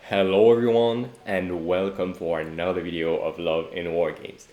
Hello everyone and welcome for another video of Love and Wargames.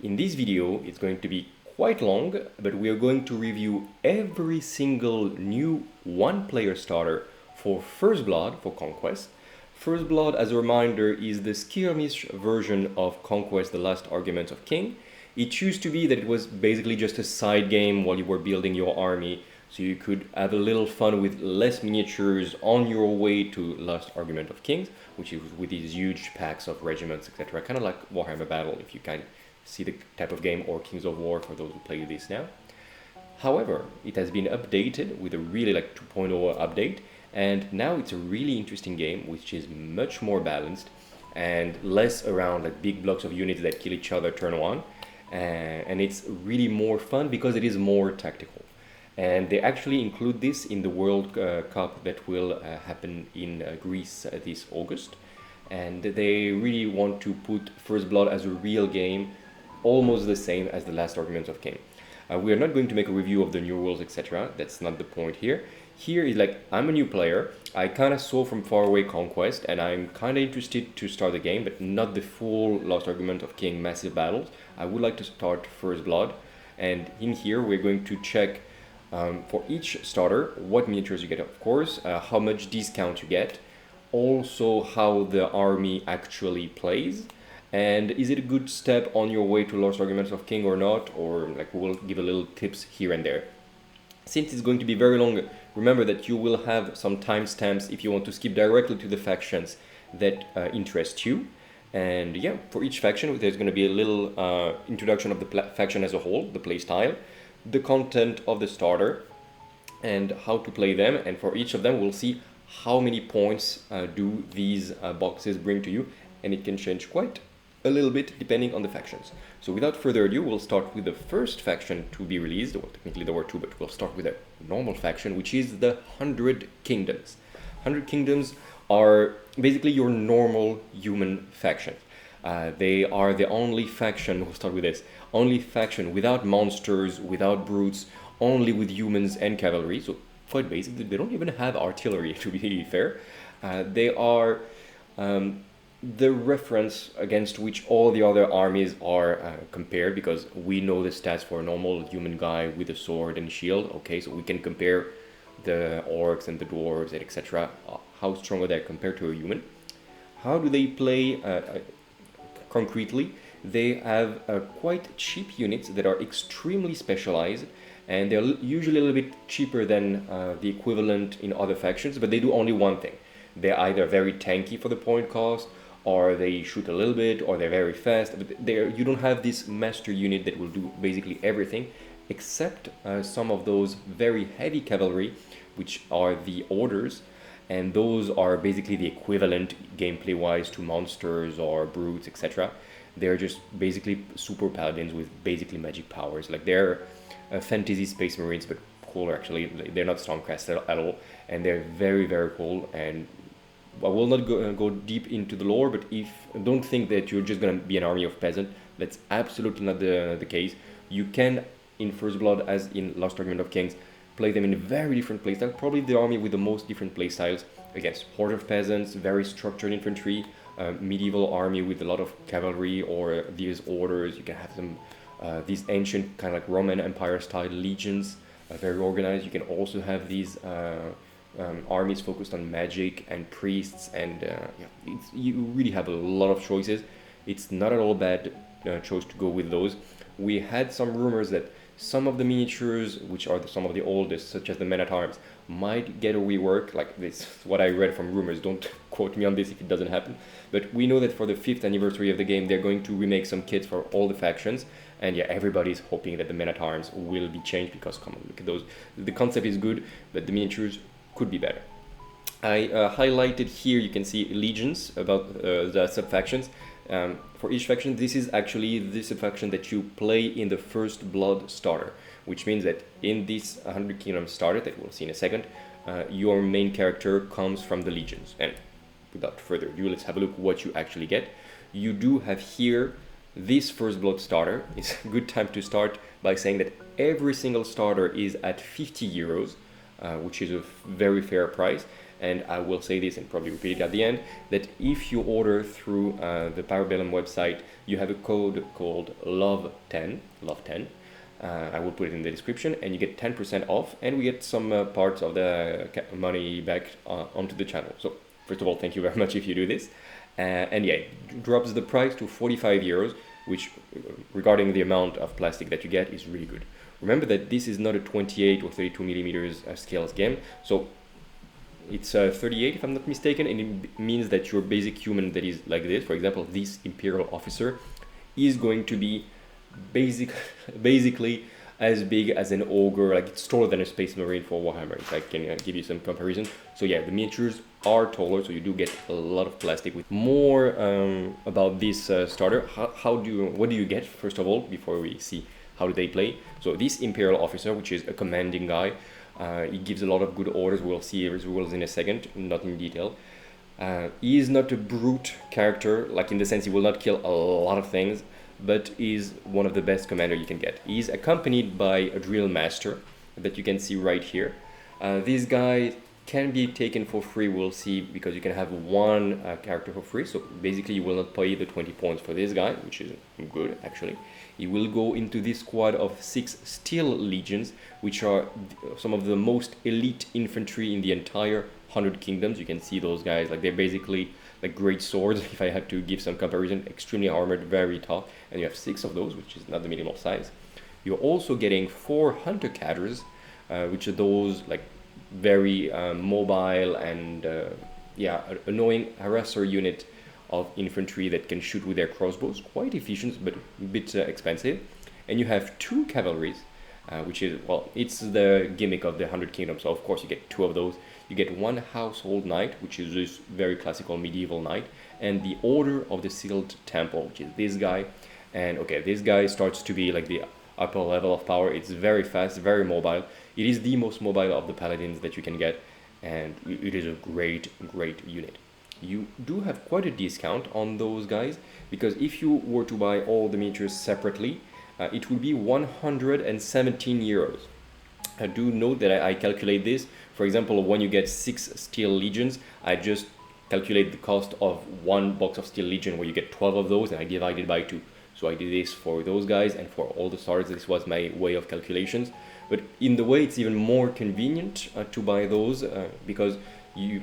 In this video it's going to be quite long, but we are going to review every single new one-player starter for First Blood for Conquest. First Blood, as a reminder, is the skirmish version of Conquest, the Last Argument of King. It used to be that it was basically just a side game while you were building your army, so you could have a little fun with less miniatures on your way to Last Argument of Kings, which is with these huge packs of regiments, etc. Kind of like Warhammer Battle, if you kind of see the type of game, or Kings of War for those who play this now. However, it has been updated with a really 2.0 update, and now it's a really interesting game, which is much more balanced and less around big blocks of units that kill each other turn one, and it's really more fun because it is more tactical. And they actually include this in the World Cup that will happen in Greece this August. And they really want to put First Blood as a real game, almost the same as the Last Argument of King. We are not going to make a review of the new rules, etc. That's not the point here. Here is I'm a new player. I kind of saw from far away Conquest, and I'm kind of interested to start the game, but not the full Last Argument of King massive battles. I would like to start First Blood. And in here, we're going to check for each starter, what miniatures you get, of course, how much discount you get, also how the army actually plays, and is it a good step on your way to Last Arguments of King or not, or we'll give a little tips here and there. Since it's going to be very long, remember that you will have some timestamps if you want to skip directly to the factions that interest you. And yeah, for each faction, there's going to be a little introduction of the faction as a whole, the playstyle, the content of the starter, and how to play them. And for each of them, we'll see how many points do these boxes bring to you, and it can change quite a little bit depending on the factions. So without further ado, we'll start with the first faction to be released. Well, technically there were two, but we'll start with a normal faction, which is the 100 Kingdoms. 100 Kingdoms are basically your normal human faction. They are the only faction, we'll start with this, only faction without monsters, without brutes, only with humans and cavalry, so quite basic. They don't even have artillery, to be fair. They are the reference against which all the other armies are compared, because we know the stats for a normal human guy with a sword and shield, okay, so we can compare the orcs and the dwarves, etc., how strong are they compared to a human. How do they play concretely? They have quite cheap units that are extremely specialized, and they're usually a little bit cheaper than the equivalent in other factions, but they do only one thing. They're either very tanky for the point cost, or they shoot a little bit, or they're very fast. But you don't have this master unit that will do basically everything, except some of those very heavy cavalry, which are the orders, and those are basically the equivalent gameplay-wise to monsters or brutes, etc. They're just basically super paladins with basically magic powers. They're fantasy space marines, but cooler actually. They're not Stormcast at all, and they're very, very cool. And I will not go deep into the lore, but don't think that you're just going to be an army of peasants. That's absolutely not the case. You can, in First Blood, as in Last Argument of Kings, play them in very different playstyles. Probably the army with the most different playstyles against horde of peasants, very structured infantry, medieval army with a lot of cavalry, or these orders. You can have them, these ancient kind of Roman Empire style legions, very organized. You can also have these armies focused on magic and priests, and you really have a lot of choices. It's not at all bad choice to go with those. We had some rumors that some of the miniatures, which are some of the oldest, such as the men-at-arms, might get a rework. This is what I read from rumors. Don't quote me on this if it doesn't happen. But we know that for the 5th anniversary of the game, they're going to remake some kits for all the factions. And yeah, everybody's hoping that the men-at-arms will be changed, because come on, look at those. The concept is good, but the miniatures could be better. I highlighted here, you can see legions about the sub-factions. For each faction, this is actually the sub-faction that you play in the First Blood starter, which means that in this 100 Kingdoms starter that we'll see in a second, your main character comes from the legions. And without further ado, let's have a look what you actually get. You do have here this First Blood starter. It's a good time to start by saying that every single starter is at 50 euros, which is a very fair price. and I will say this and probably repeat it at the end, that if you order through the Parabellum website, you have a code called Love10, Love10. I will put it in the description, and you get 10% off, and we get some parts of the money back onto the channel. So first of all, thank you very much if you do this. And yeah, it drops the price to 45 euros, which regarding the amount of plastic that you get is really good. Remember that this is not a 28 or 32 millimeters scales game, so it's 38 if I'm not mistaken, and it means that your basic human that is like this, for example, this Imperial officer, is going to be basically as big as an ogre, like it's taller than a space marine for Warhammer, if I can give you some comparison. So yeah, the miniatures are taller, so you do get a lot of plastic. With more about this starter, what do you get first of all before we see how do they play? So this Imperial officer, which is a commanding guy, he gives a lot of good orders. We'll see his rules in a second, not in detail. He is not a brute character, like in the sense he will not kill a lot of things, but is one of the best commander you can get. He's accompanied by a drill master that you can see right here. This guy can be taken for free, we'll see, because you can have one character for free. So basically you will not pay the 20 points for this guy, which is good actually. He will go into this squad of 6 Steel Legions, which are some of the most elite infantry in the entire 100 Kingdoms. You can see those guys, like they're basically like great swords, if I had to give some comparison, extremely armored, very tough, and you have 6 of those, which is not the minimal size. You're also getting 4 Hunter Cadres, which are those like very mobile and yeah, annoying harasser unit of infantry that can shoot with their crossbows, quite efficient but a bit expensive. And you have 2 cavalries, which is, well, it's the gimmick of the 100 Kingdoms, so of course you get 2 of those. You get 1 Household Knight, which is this very classical medieval knight, and the Order of the Sealed Temple, which is this guy. And okay, this guy starts to be like the upper level of power. It's very fast, very mobile. It is the most mobile of the paladins that you can get, and it is a great unit. You do have quite a discount on those guys, because if you were to buy all the miniatures separately, it would be 117 euros. Do note that I calculate this. For example, when you get 6 Steel Legions, I just calculate the cost of 1 box of Steel Legion, where you get 12 of those, and I divide it by 2. So I did this for those guys, and for all the stars, this was my way of calculations. But in the way, it's even more convenient to buy those, because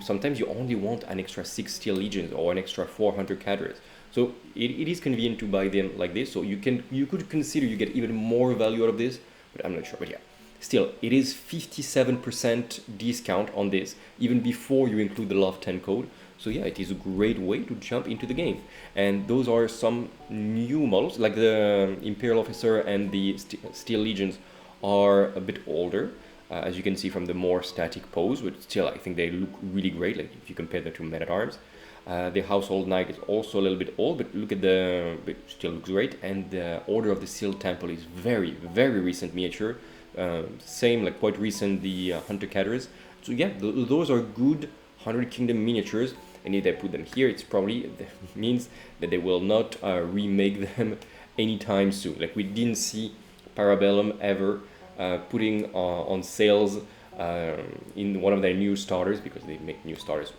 sometimes you only want an extra 6 Steel Legions or an extra 400 cadres. So it is convenient to buy them like this. So you could consider you get even more value out of this, but I'm not sure. But yeah, still, it is 57% discount on this, even before you include the Love 10 code. So yeah, it is a great way to jump into the game. And those are some new models, like the Imperial Officer and the Steel Legions are a bit older, as you can see from the more static pose, but still I think they look really great, like if you compare them to Men-at-Arms. The Household Knight is also a little bit old, but look at but still looks great. And the Order of the Sealed Temple is very recent miniature. Same, like quite recent, the Hunter Cadres. So yeah, those are good 100 Kingdom miniatures, and if I put them here, it's probably means that they will not remake them anytime soon. Like we didn't see Parabellum ever putting on sales in one of their new starters, because they make new starters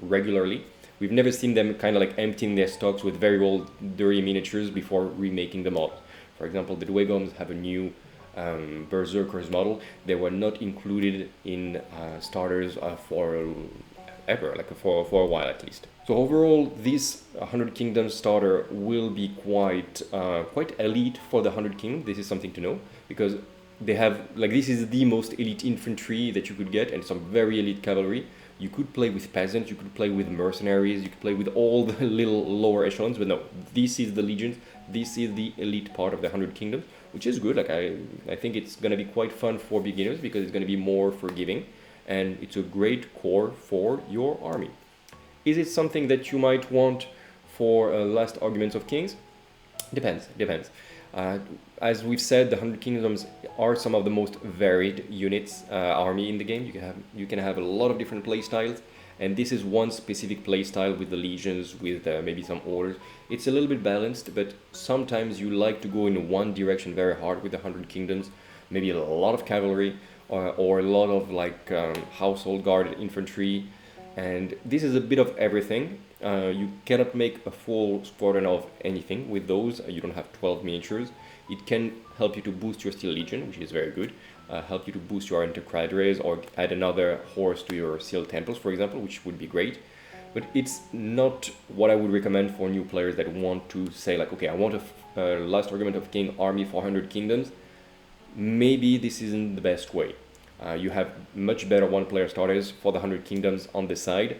regularly. We've never seen them kind of like emptying their stocks with very old dirty miniatures before remaking them all. For example, the Dweghoms have a new Berserkers model. They were not included in starters for ever, like for a while at least. So overall, this 100 Kingdoms starter will be quite elite for the 100 Kingdoms. This is something to know, because they have, like, this is the most elite infantry that you could get, and some very elite cavalry. You could play with peasants, you could play with mercenaries, you could play with all the little lower echelons, but no, this is the legions, this is the elite part of the 100 Kingdoms, which is good. Like I think it's going to be quite fun for beginners, because it's going to be more forgiving, and it's a great core for your army. Is it something that you might want for Last Arguments of Kings? Depends. As we've said, the 100 Kingdoms are some of the most varied units, army in the game. You can have a lot of different playstyles, and this is one specific playstyle with the legions, with maybe some orders. It's a little bit balanced, but sometimes you like to go in one direction very hard with the 100 Kingdoms, maybe a lot of cavalry, or a lot of like household guard infantry, and this is a bit of everything. You cannot make a full squadron of anything with those. You don't have 12 miniatures. It can help you to boost your Steel Legion, which is very good. Help you to boost your Intercadres or add another horse to your Steel Temples, for example, which would be great. But it's not what I would recommend for new players that want to say like, okay, I want a Last Argument of King army for 100 kingdoms. Maybe this isn't the best way. You have much better one-player starters for the 100 kingdoms on the side.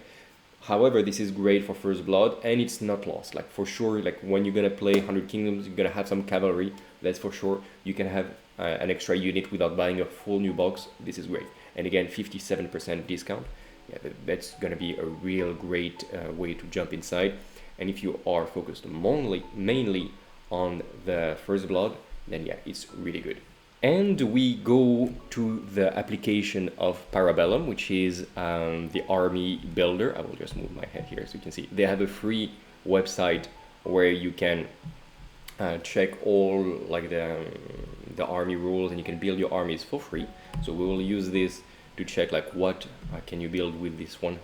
However, this is great for First Blood, and it's not lost. Like for sure, like when you're gonna play 100 kingdoms, you're gonna have some cavalry. That's for sure. You can have an extra unit without buying a full new box. This is great. And again, 57% discount. Yeah, that's gonna be a real great way to jump inside. And if you are focused mainly on the First Blood, then yeah, it's really good. And we go to the application of Parabellum, which is the army builder. I will just move my head here so you can see. They have a free website where you can check all like the army rules, and you can build your armies for free. So we will use this to check like what can you build with this one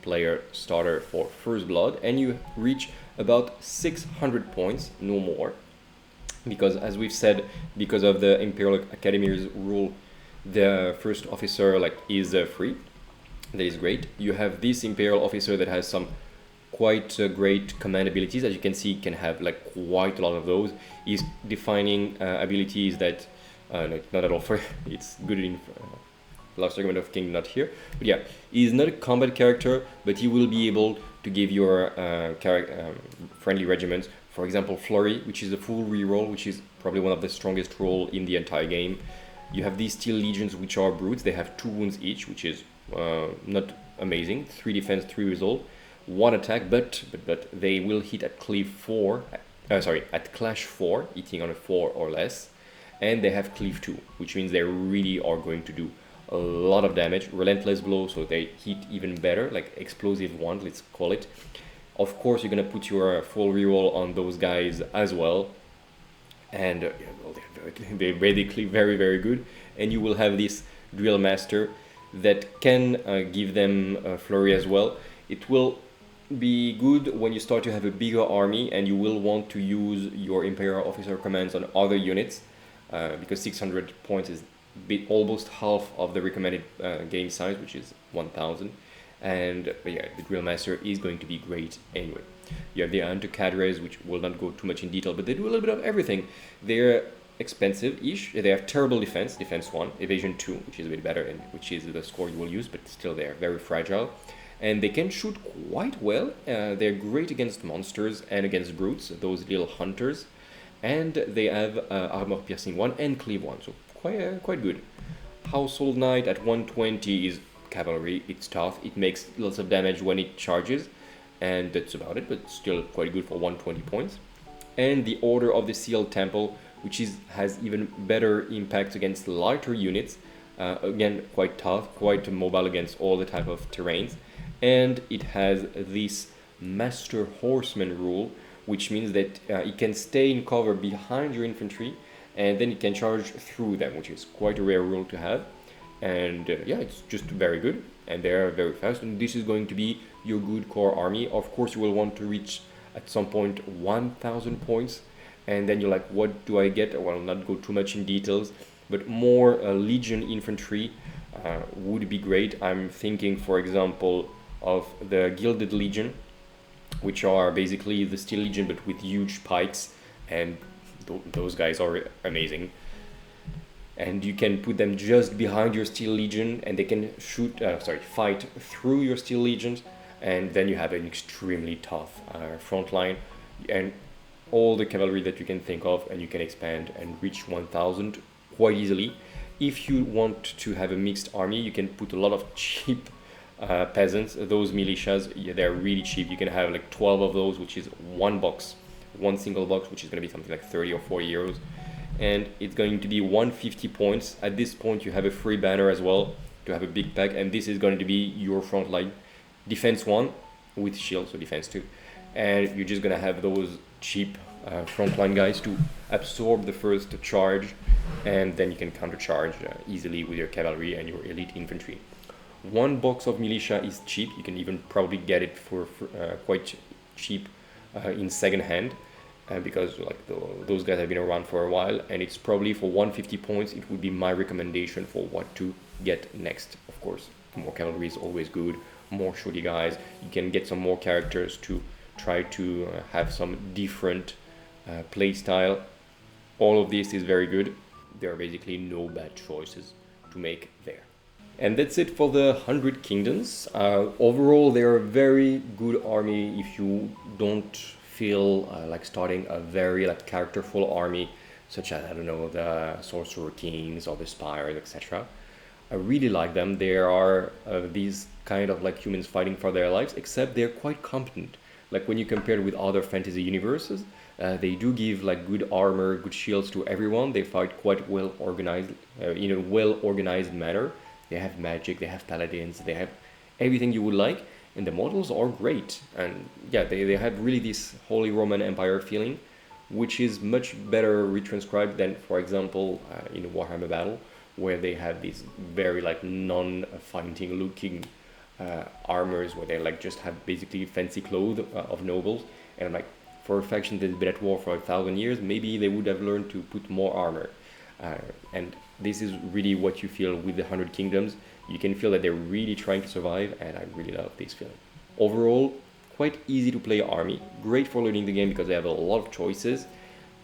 player starter for First Blood, and you reach about 600 points, no more. Because as we've said, because of the Imperial Academy's rule, the first officer like is free. That is great. You have this Imperial officer that has some quite great command abilities. As you can see, can have like quite a lot of those. He's defining abilities that not at all for it's good in Last Argument of King, not here. But yeah, he's not a combat character, but he will be able to give your friendly regiments. For example, Flurry, which is a full reroll, which is probably one of the strongest roll in the entire game. You have these Steel Legions, which are brutes. They have 2 wounds each, which is not amazing. 3 defense, 3 resolve, 1 attack, but they will hit at cleave 4. At clash 4, hitting on a 4 or less, and they have cleave 2, which means they really are going to do a lot of damage. Relentless blow, so they hit even better, like explosive 1, let's call it. Of course, you're gonna put your full reroll on those guys as well, and they're basically very, very good. And you will have this Drill Master that can give them Flurry as well. It will be good when you start to have a bigger army and you will want to use your Imperial Officer commands on other units, because 600 points is almost half of the recommended game size, which is 1000. And yeah, the Drill Master is going to be great anyway. You have the Intercadres, which will not go too much in detail, but they do a little bit of everything. They're expensive-ish. They have terrible defense, defense 1, evasion 2, which is a bit better, and which is the score you will use, but still they're very fragile. And they can shoot quite well. They're great against monsters and against brutes, those little hunters. And they have armor piercing 1 and cleave 1, so quite good. Household Knight at 120 is cavalry. It's tough. It makes lots of damage when it charges, and that's about it, but still quite good for 120 points. And the Order of the Sealed Temple, which has even better impact against lighter units. Again, quite tough, quite mobile against all the type of terrains. And it has this Master Horseman rule, which means that it can stay in cover behind your infantry, and then it can charge through them, which is quite a rare rule to have. And yeah, it's just very good, and they're very fast, and this is going to be your good core army. Of course, you will want to reach at some point 1000 points, and then you're like, what do I get? Well, I'll not go too much in details, but more Legion infantry would be great. I'm thinking, for example, of the Gilded Legion, which are basically the Steel Legion but with huge pikes, and those guys are amazing. And you can put them just behind your Steel Legion, and they can fight through your Steel Legions, and then you have an extremely tough front line, and all the cavalry that you can think of, and you can expand and reach 1000 quite easily. If you want to have a mixed army, you can put a lot of cheap peasants, those militias. Yeah, they're really cheap. You can have like 12 of those, which is one single box, which is going to be something like 30 or 40 euros. And it's going to be 150 points. At this point, you have a free banner as well to have a big pack, and this is going to be your front line. Defense 1 with shield, so defense 2. And you're just going to have those cheap frontline guys to absorb the first charge, and then you can countercharge easily with your cavalry and your elite infantry. One box of militia is cheap. You can even probably get it for quite cheap in second hand, because like those guys have been around for a while, and it's probably for 150 points. It would be my recommendation for what to get next. Of course, more cavalry is always good. More shorty guys. You can get some more characters to try to have some different play style. All of this is very good. There are basically no bad choices to make there. And that's it for the 100 Kingdoms. Overall, they're a very good army if you don't feel like starting a very like characterful army, such as, I don't know, the Sorcerer Kings or the Spires, etc. I really like them. They are these kind of like humans fighting for their lives, except they're quite competent. Like when you compare it with other fantasy universes, they do give like good armor, good shields to everyone. They fight quite well organized, in a well organized manner. They have magic, they have paladins, they have everything you would like, and the models are great. And yeah, they have really this Holy Roman Empire feeling, which is much better retranscribed than, for example, in Warhammer Battle, where they have these very like non-fighting looking armors, where they like just have basically fancy clothes of nobles. And I'm like, for a faction that's been at war for 1,000 years, maybe they would have learned to put more armor. And this is really what you feel with the 100 Kingdoms. You can feel that they're really trying to survive, and I really love this feeling. Overall, quite easy to play army, great for learning the game because they have a lot of choices,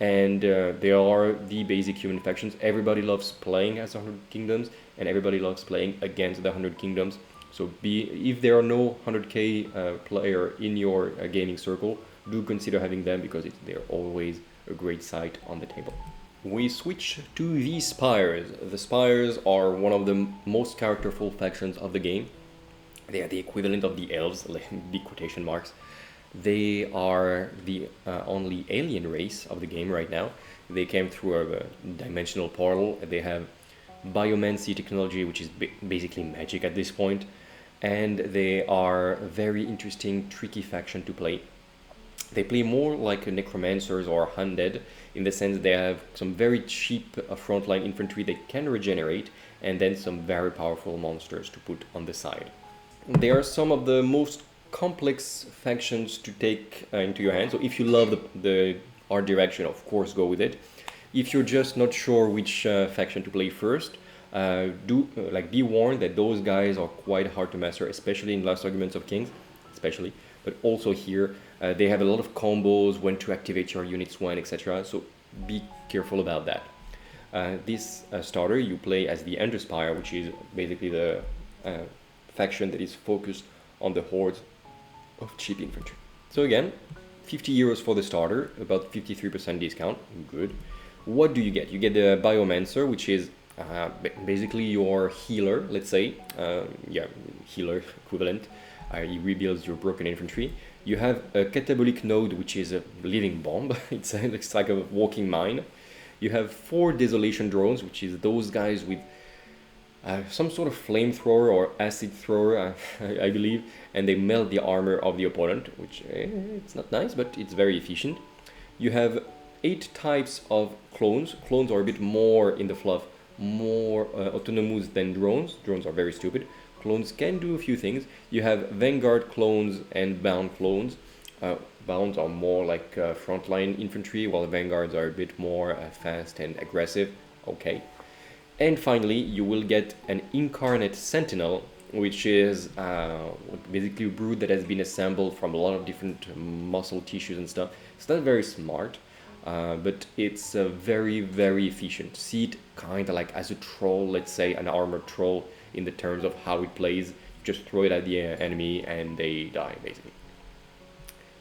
and they are the basic human factions. Everybody loves playing as 100 Kingdoms, and everybody loves playing against the 100 Kingdoms. So if there are no 100k player in your gaming circle, do consider having them because they're always a great sight on the table. We switch to the Spires. The Spires are one of the most characterful factions of the game. They are the equivalent of the elves, big quotation marks. They are the only alien race of the game right now. They came through a dimensional portal. They have biomancy technology, which is basically magic at this point. And they are a very interesting, tricky faction to play. They play more like necromancers or undead, in the sense they have some very cheap frontline infantry they can regenerate, and then some very powerful monsters to put on the side. They are some of the most complex factions to take into your hands. So if you love the art direction, of course go with it. If you're just not sure which faction to play first, be warned that those guys are quite hard to master, especially in Last Arguments of Kings, especially, but also here. They have a lot of combos, when to activate your units when, etc. So be careful about that. This starter, you play as the Underspire, which is basically the faction that is focused on the hordes of cheap infantry. So again, 50 euros for the starter, about 53% discount, good. What do you get? You get the Biomancer, which is basically your healer, let's say. Healer equivalent. He rebuilds your broken infantry. You have a catabolic node, which is a living bomb. It's like a walking mine. You have 4 desolation drones, which is those guys with some sort of flamethrower or acid thrower, I believe, and they melt the armor of the opponent, which it's not nice, but it's very efficient. You have 8 types of clones. Clones are a bit more in the fluff, more autonomous than drones. Drones are very stupid. Clones can do a few things. You have Vanguard clones and Bound clones. Bounds are more like frontline infantry, while Vanguards are a bit more fast and aggressive. Okay. And finally, you will get an Incarnate Sentinel, which is basically a brood that has been assembled from a lot of different muscle tissues and stuff. It's not very smart, but it's very, very efficient. See it kind of like as a troll, let's say an armored troll, in the terms of how it plays. Just throw it at the enemy and they die, basically.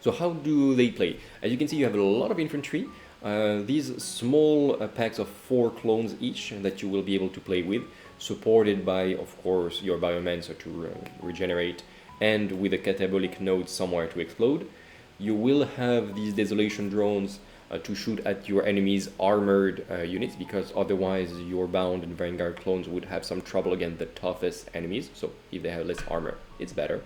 So how do they play? As you can see, you have a lot of infantry. These small packs of 4 clones each that you will be able to play with, supported by, of course, your Biomancer to regenerate, and with a catabolic node somewhere to explode. You will have these desolation drones to shoot at your enemy's armored units, because otherwise your Bound and Vanguard clones would have some trouble against the toughest enemies. So if they have less armor, it's better.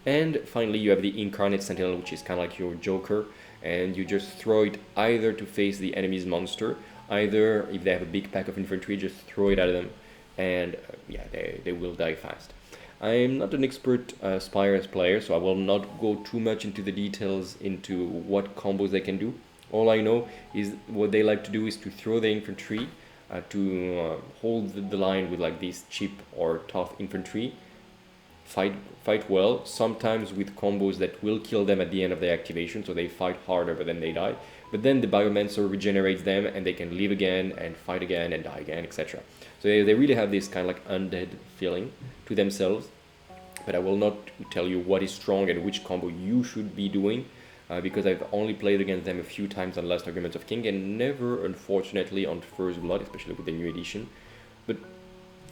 And finally, you have the Incarnate Sentinel, which is kind of like your Joker. and you just throw it either to face the enemy's monster, either if they have a big pack of infantry, just throw it at them, and yeah, they will die fast. I'm not an expert Spires player, so I will not go too much into the details into what combos they can do. All I know is what they like to do is to throw the infantry, to hold the line with like this cheap or tough infantry, fight well, sometimes with combos that will kill them at the end of their activation, so they fight harder but then they die. But then the Biomancer regenerates them and they can live again and fight again and die again, etc. So they really have this kind of like undead feeling to themselves. But I will not tell you what is strong and which combo you should be doing, because I've only played against them a few times on Last Argument of King and never, unfortunately, on First Blood, especially with the new edition. But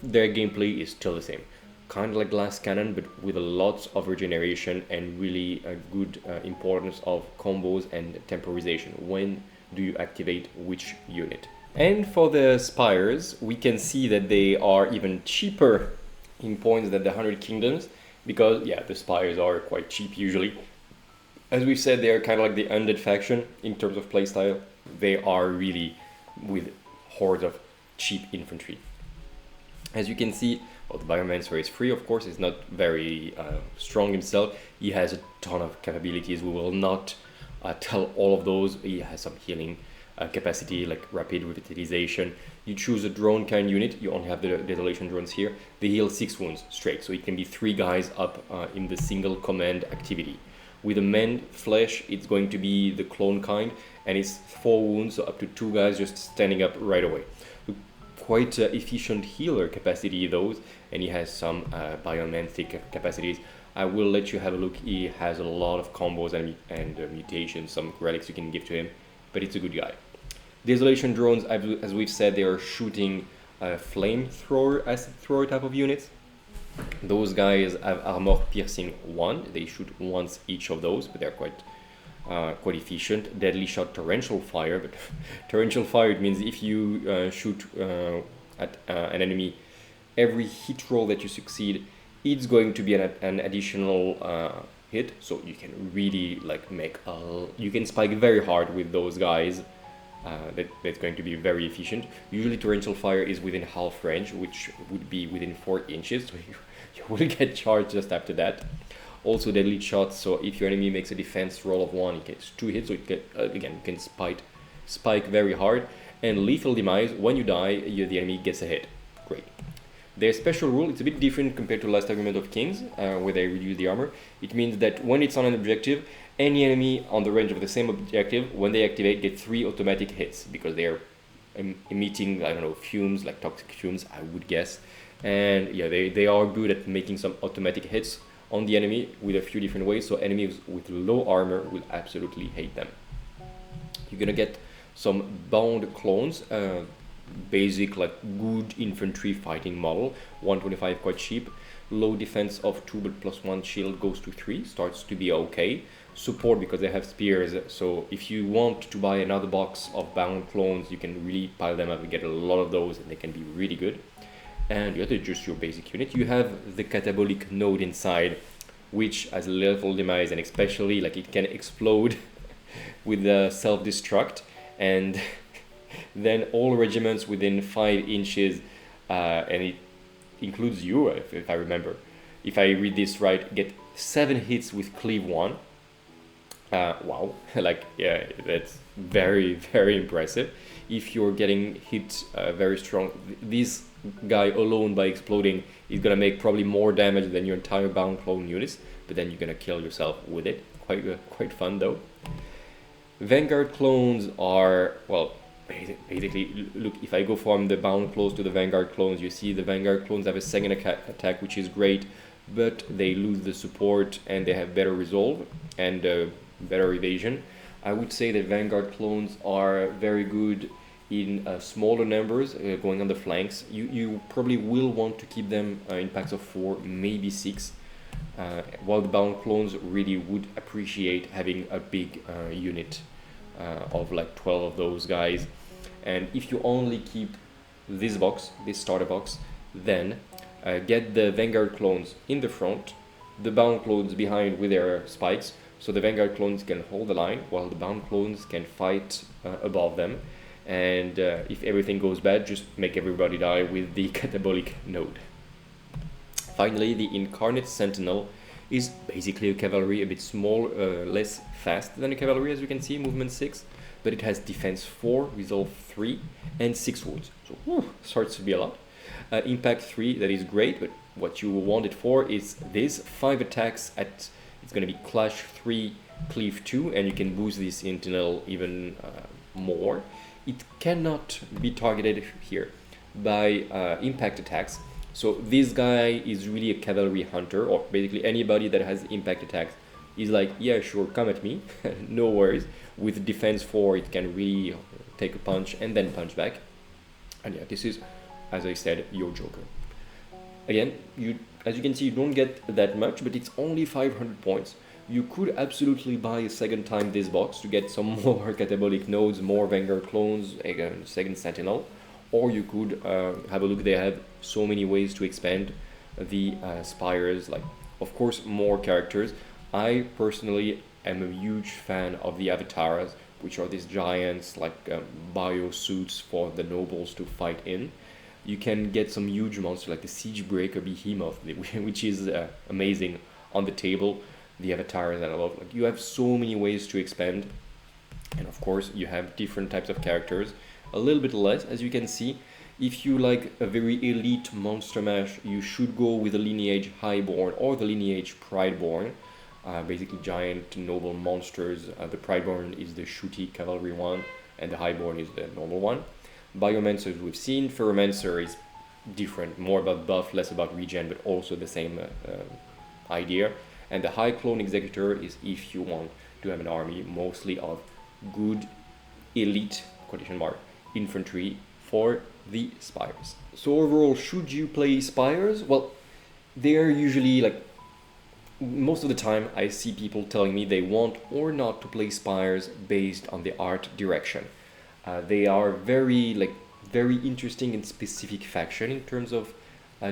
their gameplay is still the same. Kind of like Glass Cannon, but with lots of regeneration and really a good importance of combos and temporization. When do you activate which unit? And for the Spires, we can see that they are even cheaper in points than the 100 Kingdoms, because yeah, the Spires are quite cheap usually. As we've said, they are kind of like the undead faction in terms of playstyle. They are really with hordes of cheap infantry. As you can see, well, the Biomancer is free, of course. He's not very strong himself. He has a ton of capabilities. We will not tell all of those. He has some healing capacity, like rapid revitalization. You choose a drone kind unit. You only have the Desolation drones here. They heal 6 wounds straight, so it can be 3 guys up in the single command activity. With a Mend Flesh, it's going to be the clone kind, and it's 4 wounds, so up to 2 guys just standing up right away. Quite efficient healer capacity those, and he has some biomantic capacities. I will let you have a look. He has a lot of combos and mutations, some relics you can give to him, but it's a good guy. Desolation drones, as we've said, they are shooting flamethrower, acid thrower type of units. Those guys have armor piercing 1. They shoot once each of those, but they're quite efficient. Deadly shot, torrential fire, but torrential fire, it means if you shoot at an enemy, every hit roll that you succeed, it's going to be an additional hit, so you can really like you can spike very hard with those guys. That's going to be very efficient. Usually torrential fire is within half range, which would be within 4 inches, so you will get charged just after that. Also deadly shots, so if your enemy makes a defense roll of 1, it gets 2 hits, so it again, you can spike very hard. And lethal demise, when you die, the enemy gets a hit. Great. Their special rule, it's a bit different compared to Last Argument of Kings, where they reduce the armor. It means that when it's on an objective, any enemy on the range of the same objective, when they activate, get 3 automatic hits, because they're emitting, I don't know, fumes, like toxic fumes, I would guess. And yeah, they are good at making some automatic hits on the enemy with a few different ways, so enemies with low armor will absolutely hate them. You're gonna get some bound clones, basic like good infantry fighting model, 125 quite cheap. Low defense of 2 but +1 shield goes to 3, starts to be okay. Support because they have spears, so if you want to buy another box of bound clones, you can really pile them up and get a lot of those, and they can be really good. And the other just your basic unit. You have the catabolic node inside, which has lethal demise, and especially like it can explode with the self-destruct, and then all regiments within 5 inches, and it includes you, if I remember. If I read this right, get 7 hits with cleave 1. Wow, like yeah, that's very, very impressive. If you're getting hit very strong, this guy alone by exploding is gonna make probably more damage than your entire bound clone units, but then you're gonna kill yourself with it. Quite fun though. Vanguard clones are, well, basically, look, if I go from the bound clones to the Vanguard clones, you see the Vanguard clones have a second attack, which is great, but they lose the support and they have better resolve and better evasion. I would say that Vanguard clones are very good in smaller numbers, going on the flanks. You probably will want to keep them in packs of 4, maybe 6, while the bound clones really would appreciate having a big unit of like 12 of those guys. And if you only keep this box, this starter box, then get the Vanguard clones in the front, the bound clones behind with their spikes, So the Vanguard clones can hold the line, while the bound clones can fight above them. And if everything goes bad, just make everybody die with the catabolic node. Finally, the Incarnate Sentinel is basically a cavalry, a bit small, less fast than a cavalry, as you can see, movement 6, but it has defense 4, resolve 3, and 6 wounds. So starts to be a lot. Impact 3, that is great, but what you want it for is this 5 attacks at, it's going to be Clash 3, Cleave 2, and you can boost this Sentinel even more. It cannot be targeted here by impact attacks. So this guy is really a cavalry hunter, or basically anybody that has impact attacks is like, yeah, sure, come at me, no worries. With defense 4, it can really take a punch and then punch back. And yeah, this is, as I said, your Joker. Again, as you can see, you don't get that much, but it's only 500 points. You could absolutely buy a second time this box to get some more catabolic nodes, more Vanguard clones, again, second Sentinel. Or you could have a look, they have so many ways to expand the Spires, like, of course, more characters. I personally am a huge fan of the avatars, which are these giants, like bio suits for the nobles to fight in. You can get some huge monsters like the Siegebreaker Behemoth, which is amazing on the table. The avatars that I love, like, you have so many ways to expand, and of course you have different types of characters. A little bit less, as you can see. If you like a very elite monster mash, you should go with the Lineage Highborn or the Lineage Prideborn. Basically giant noble monsters. The Prideborn is the shooty cavalry one, and the Highborn is the normal one. Biomancers we've seen. Ferromancer is different, more about buff, less about regen, but also the same idea. And the High Clone Executor is if you want to have an army mostly of good elite quotation mark infantry for the Spires. So overall, should you play Spires? Well, they're usually, like, most of the time I see people telling me they want or not to play Spires based on the art direction. They are very interesting and specific faction in terms of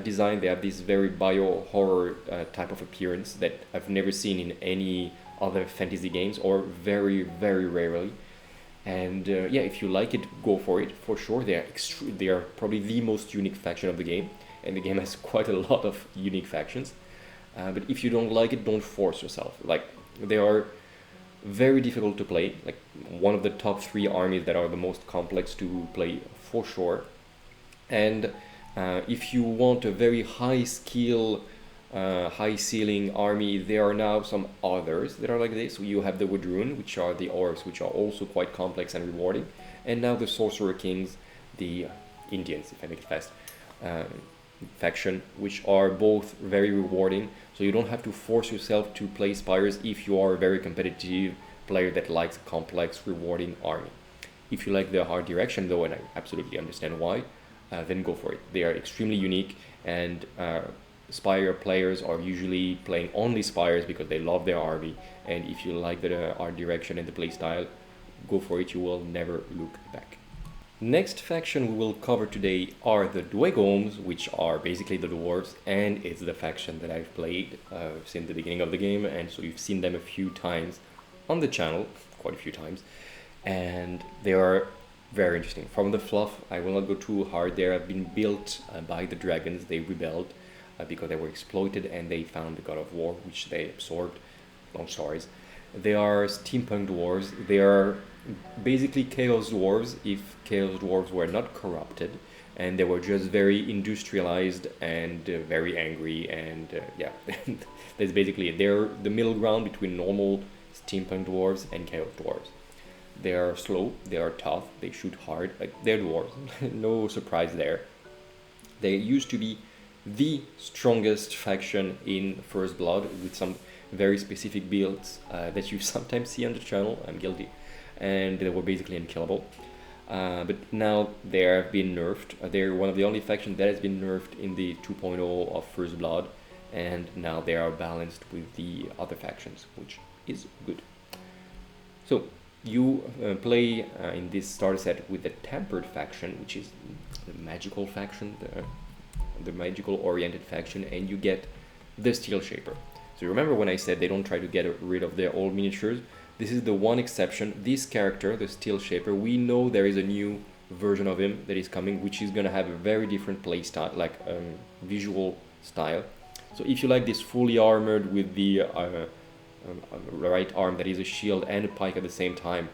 design. They have this very bio-horror type of appearance that I've never seen in any other fantasy games, or very, very rarely. And yeah, if you like it, go for it, for sure. They are probably the most unique faction of the game, and the game has quite a lot of unique factions. But if you don't like it, don't force yourself. Like, they are very difficult to play, like one of the top 3 armies that are the most complex to play, for sure. And if you want a very high skill, high ceiling army, there are now some others that are like this. You have the Wadroon, which are the orcs, which are also quite complex and rewarding, and now the Sorcerer Kings, the Indians, if I make it fast, faction, which are both very rewarding. So you don't have to force yourself to play Spires if you are a very competitive player that likes a complex, rewarding army. If you like the hard direction though, and I absolutely understand why, then go for it. They are extremely unique, and Spire players are usually playing only Spires because they love their army, and if you like the art direction and the playstyle, go for it, you will never look back. Next faction we will cover today are the Dweghoms, which are basically the dwarves, and it's the faction that I've played since the beginning of the game, and so you've seen them a few times on the channel, quite a few times, and they are very interesting. From the fluff, I will not go too hard. They have been built by the dragons. They rebelled because they were exploited, and they found the god of war, which they absorbed. Long stories. They are steampunk dwarves. They are basically chaos dwarves if chaos dwarves were not corrupted, and they were just very industrialized and very angry, and yeah, that's basically it. They're the middle ground between normal steampunk dwarves and chaos dwarves. They are slow, they are tough, they shoot hard, like, they're dwarves, no surprise there. They used to be the strongest faction in First Blood, with some very specific builds that you sometimes see on the channel. I'm guilty. And they were basically unkillable. But now they have been nerfed. They're one of the only factions that has been nerfed in the 2.0 of First Blood, and now they are balanced with the other factions, which is good. So you play in this starter set with the Tempered faction, which is the magical faction, the magical oriented faction, and you get the Steel Shaper. So remember when I said they don't try to get rid of their old miniatures? This is the one exception. This character, the Steel Shaper, we know there is a new version of him that is coming, which is gonna have a very different playstyle, like visual style. So if you like this fully armored with the right arm that is a shield and a pike at the same time,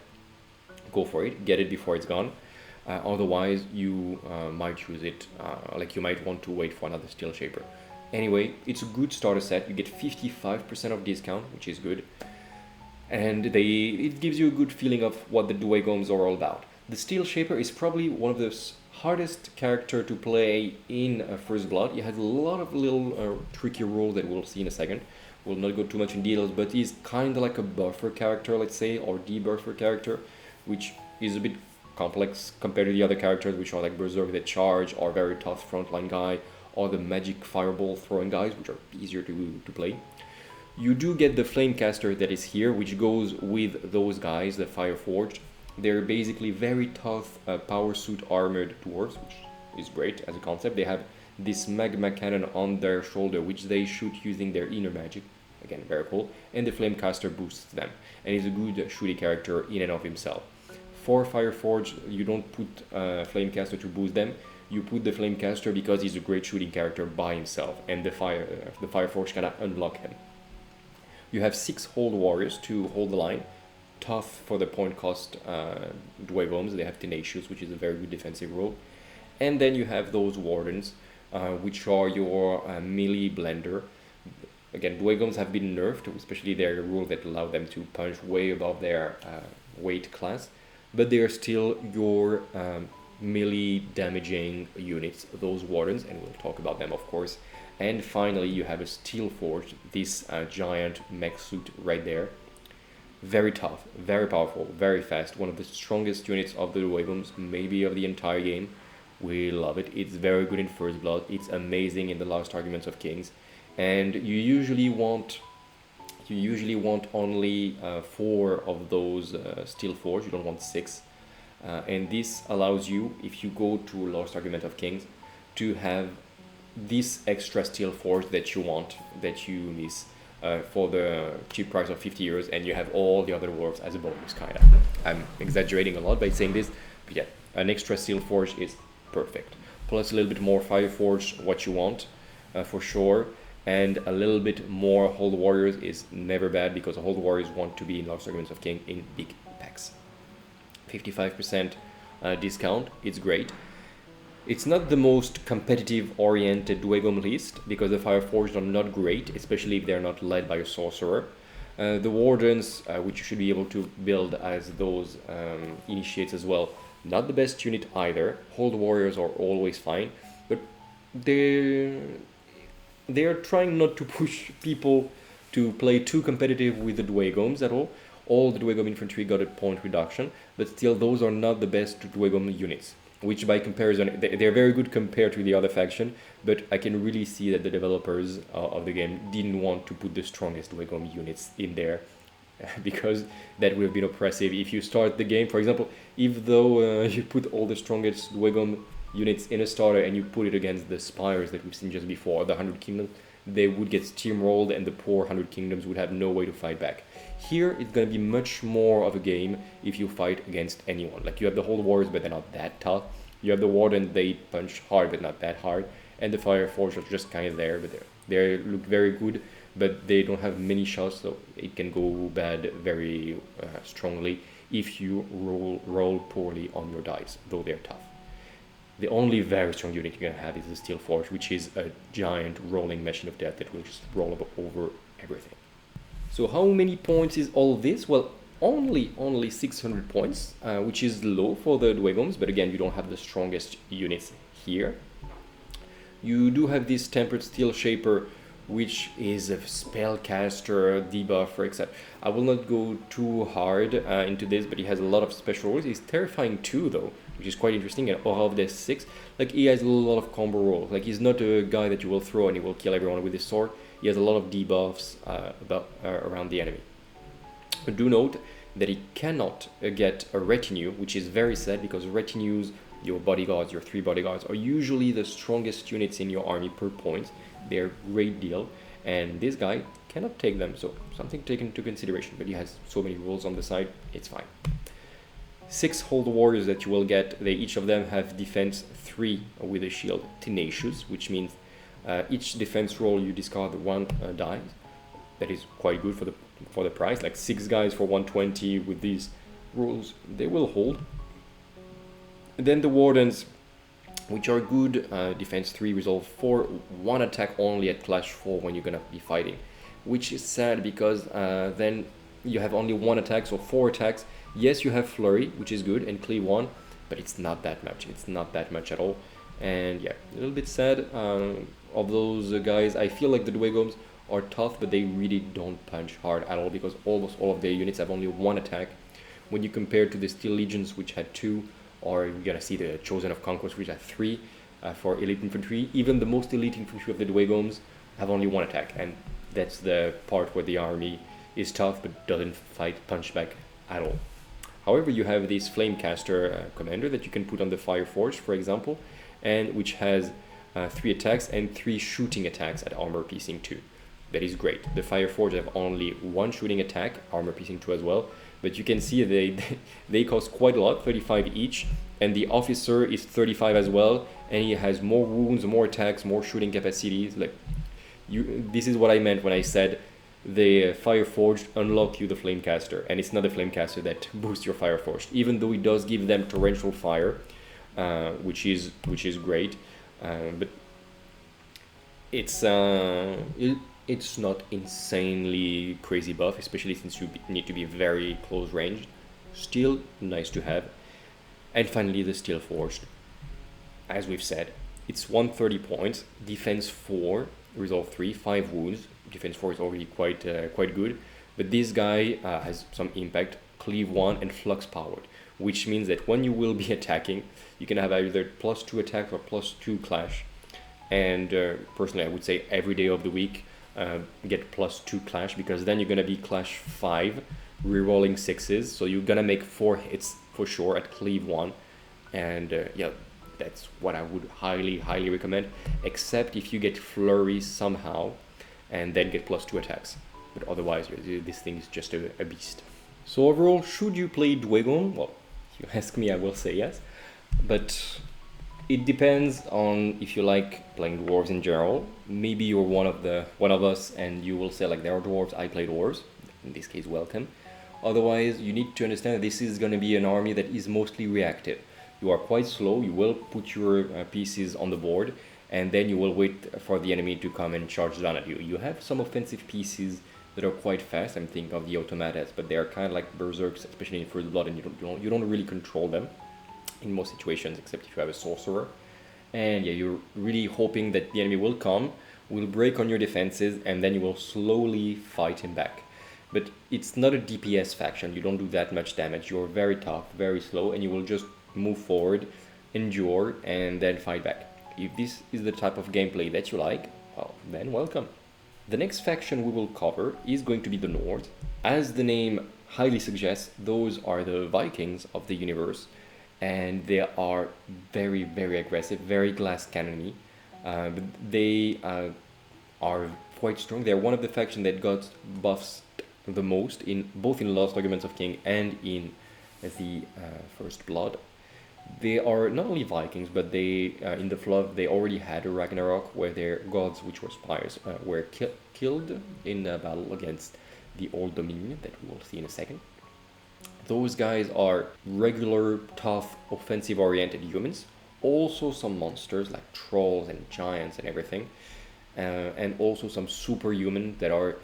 go for it, get it before it's gone. Otherwise you might use it, like you might want to wait for another Steel Shaper. Anyway, it's a good starter set. You get 55% of discount, which is good, and it gives you a good feeling of what the Dweghoms are all about. The Steel Shaper is probably one of the hardest character to play in First Blood. It has a lot of little tricky rules that we'll see in a second. We'll not go too much in details, but he's kind of like a buffer character, let's say, or debuffer character, which is a bit complex compared to the other characters, which are like Berserk that charge, or very tough frontline guy, or the magic fireball throwing guys, which are easier to play. You do get the Flamecaster that is here, which goes with those guys, the Fireforged. They're basically very tough power suit armored dwarves, which is great as a concept. They have this magma cannon on their shoulder, which they shoot using their inner magic. Again, very cool. And the Flamecaster boosts them, and he's a good shooting character in and of himself. For Fireforged, you don't put Flamecaster to boost them. You put the Flamecaster because he's a great shooting character by himself, and the Fireforged cannot unlock him. You have 6 Hold Warriors to hold the line. Tough for the point cost Dweghoms. They have Tenacious, which is a very good defensive role. And then you have those Wardens, which are your melee blender. Again, Dweghoms have been nerfed, especially their rule that allow them to punch way above their weight class, but they are still your melee damaging units, those Wardens, and we'll talk about them, of course. And finally, you have a Steel Forge, this giant mech suit right there. Very tough, very powerful, very fast. One of the strongest units of the Dweghoms, maybe of the entire game. We love it. It's very good in First Blood. It's amazing in the Last Arguments of Kings. And you usually want only 4 of those Steel Forge. You don't want 6. And this allows you, if you go to Last Argument of Kings, to have this extra Steel Forge that you want, that you miss, for the cheap price of 50 euros, and you have all the other dwarves as a bonus, kinda. I'm exaggerating a lot by saying this, but yeah, an extra Steel Forge is perfect. Plus a little bit more Fire Forge, what you want, for sure, and a little bit more Hold Warriors is never bad, because Hold Warriors want to be in Last Arguments of King in big packs. 55% discount, it's great. It's not the most competitive oriented Dweghom list, because the Fireforged are not great, especially if they're not led by a Sorcerer. The Wardens, which you should be able to build as those initiates as well, not the best unit either. Hold Warriors are always fine, but they're trying not to push people to play too competitive with the Dweghoms at all. All the Dweghom infantry got a point reduction, but still those are not the best Dweghom units, which by comparison, they're very good compared to the other faction, but I can really see that the developers of the game didn't want to put the strongest Dweghom units in there, because that would have been oppressive. If you start the game, for example, if though you put all the strongest Dweghom units in a starter and you put it against the Spires that we've seen just before, the 100 Kingdoms, they would get steamrolled and the poor 100 Kingdoms would have no way to fight back. Here, it's going to be much more of a game if you fight against anyone. Like, you have the Hold Warriors, but they're not that tough. You have the Warden, they punch hard, but not that hard. And the Fireforged are just kind of there, but they look very good, but they don't have many shots, so it can go bad very strongly if you roll poorly on your dice, though they're tough. The only very strong unit you're going to have is the Steel Forge, which is a giant rolling machine of death that will just roll over everything. So how many points is all this? Well, only 600 points, which is low for the Dweghoms, but again, you don't have the strongest units here. You do have this Tempered Steel Shaper, which is a spellcaster, debuffer, etc. I will not go too hard into this, but he has a lot of special rules. He's terrifying too, though, which is quite interesting, and Aura of Death 6. Like, he has a lot of combo rolls. Like, he's not a guy that you will throw and he will kill everyone with his sword. He has a lot of debuffs around the enemy. But do note that he cannot get a retinue, which is very sad, because retinues, your bodyguards, your 3 bodyguards, are usually the strongest units in your army per point. They're a great deal, and this guy cannot take them, so something to take into consideration, but he has so many rules on the side, it's fine. 6 hold warriors that you will get, they each of them have defense 3 with a shield tenacious, which means each defense roll you discard 1 die. That is quite good for the price, like 6 guys for 120 with these rules, they will hold. And then the wardens, which are good, defense 3, resolve 4, 1 attack only at clash 4 when you're gonna be fighting, which is sad because then you have only 1 attack, so 4 attacks. Yes, you have flurry, which is good, and cleave 1, but it's not that much. It's not that much at all, and yeah, a little bit sad. Of those guys, I feel like the Dweghoms are tough, but they really don't punch hard at all because almost all of their units have only 1 attack. When you compare to the Steel Legions, which had 2, or you're gonna see the Chosen of Conquest, which had 3 for elite infantry. Even the most elite infantry of the Dweghoms have only 1 attack, and that's the part where the army is tough but doesn't fight punch back at all. However, you have this Flamecaster commander that you can put on the Fireforge, for example, and which has 3 attacks and 3 shooting attacks at armor piercing 2. That is great. The Fireforge have only 1 shooting attack, armor piercing 2 as well, but you can see they cost quite a lot, 35 each, and the officer is 35 as well, and he has more wounds, more attacks, more shooting capacities. Like, this is what I meant when I said the Fireforged unlock you the Flamecaster, and it's not the Flamecaster that boosts your Fireforged, even though it does give them torrential fire, which is great, but it's not insanely crazy buff, especially since you need to be very close ranged. Still nice to have. And finally, the Steel Forged. As we've said, it's 130 points, defense 4, resolve 3, 5 wounds. Defense 4 is already quite good, but this guy has some impact, cleave 1 and flux powered, which means that when you will be attacking, you can have either +2 attack or +2 clash. And personally, I would say every day of the week, get +2 clash, because then you're gonna be clash 5, rerolling 6s, so you're gonna make 4 hits for sure at cleave 1, and yeah, that's what I would highly recommend, except if you get flurry somehow and then get +2 attacks, but otherwise this thing is just a beast. So overall, should you play Dweghom? Well, if you ask me, I will say yes, but it depends on if you like playing dwarves in general. Maybe you're one of us and you will say like, there are dwarves, I play dwarves. In this case, welcome. Otherwise, you need to understand that this is going to be an army that is mostly reactive. You are quite slow, you will put your pieces on the board, and then you will wait for the enemy to come and charge down at you. You have some offensive pieces that are quite fast. I'm thinking of the automatas, but they are kind of like berserks, especially in First Blood, and you don't really control them in most situations, except if you have a sorcerer. And yeah, you're really hoping that the enemy will come, will break on your defenses, and then you will slowly fight him back. But it's not a DPS faction, you don't do that much damage, you're very tough, very slow, and you will just move forward, endure, and then fight back. If this is the type of gameplay that you like, well, then welcome. The next faction we will cover is going to be the Nords. As the name highly suggests, those are the Vikings of the universe, and they are very aggressive, very glass cannony. They are quite strong. They're one of the factions that got buffs the most, in both in Lost Arguments of King and in the First Blood. They are not only Vikings, but they in the Fluff they already had a Ragnarok where their gods, which were Spires, were killed in a battle against the Old Dominion that we will see in a second. Those guys are regular, tough, offensive-oriented humans. Also some monsters like trolls and giants and everything, and also some superhuman that are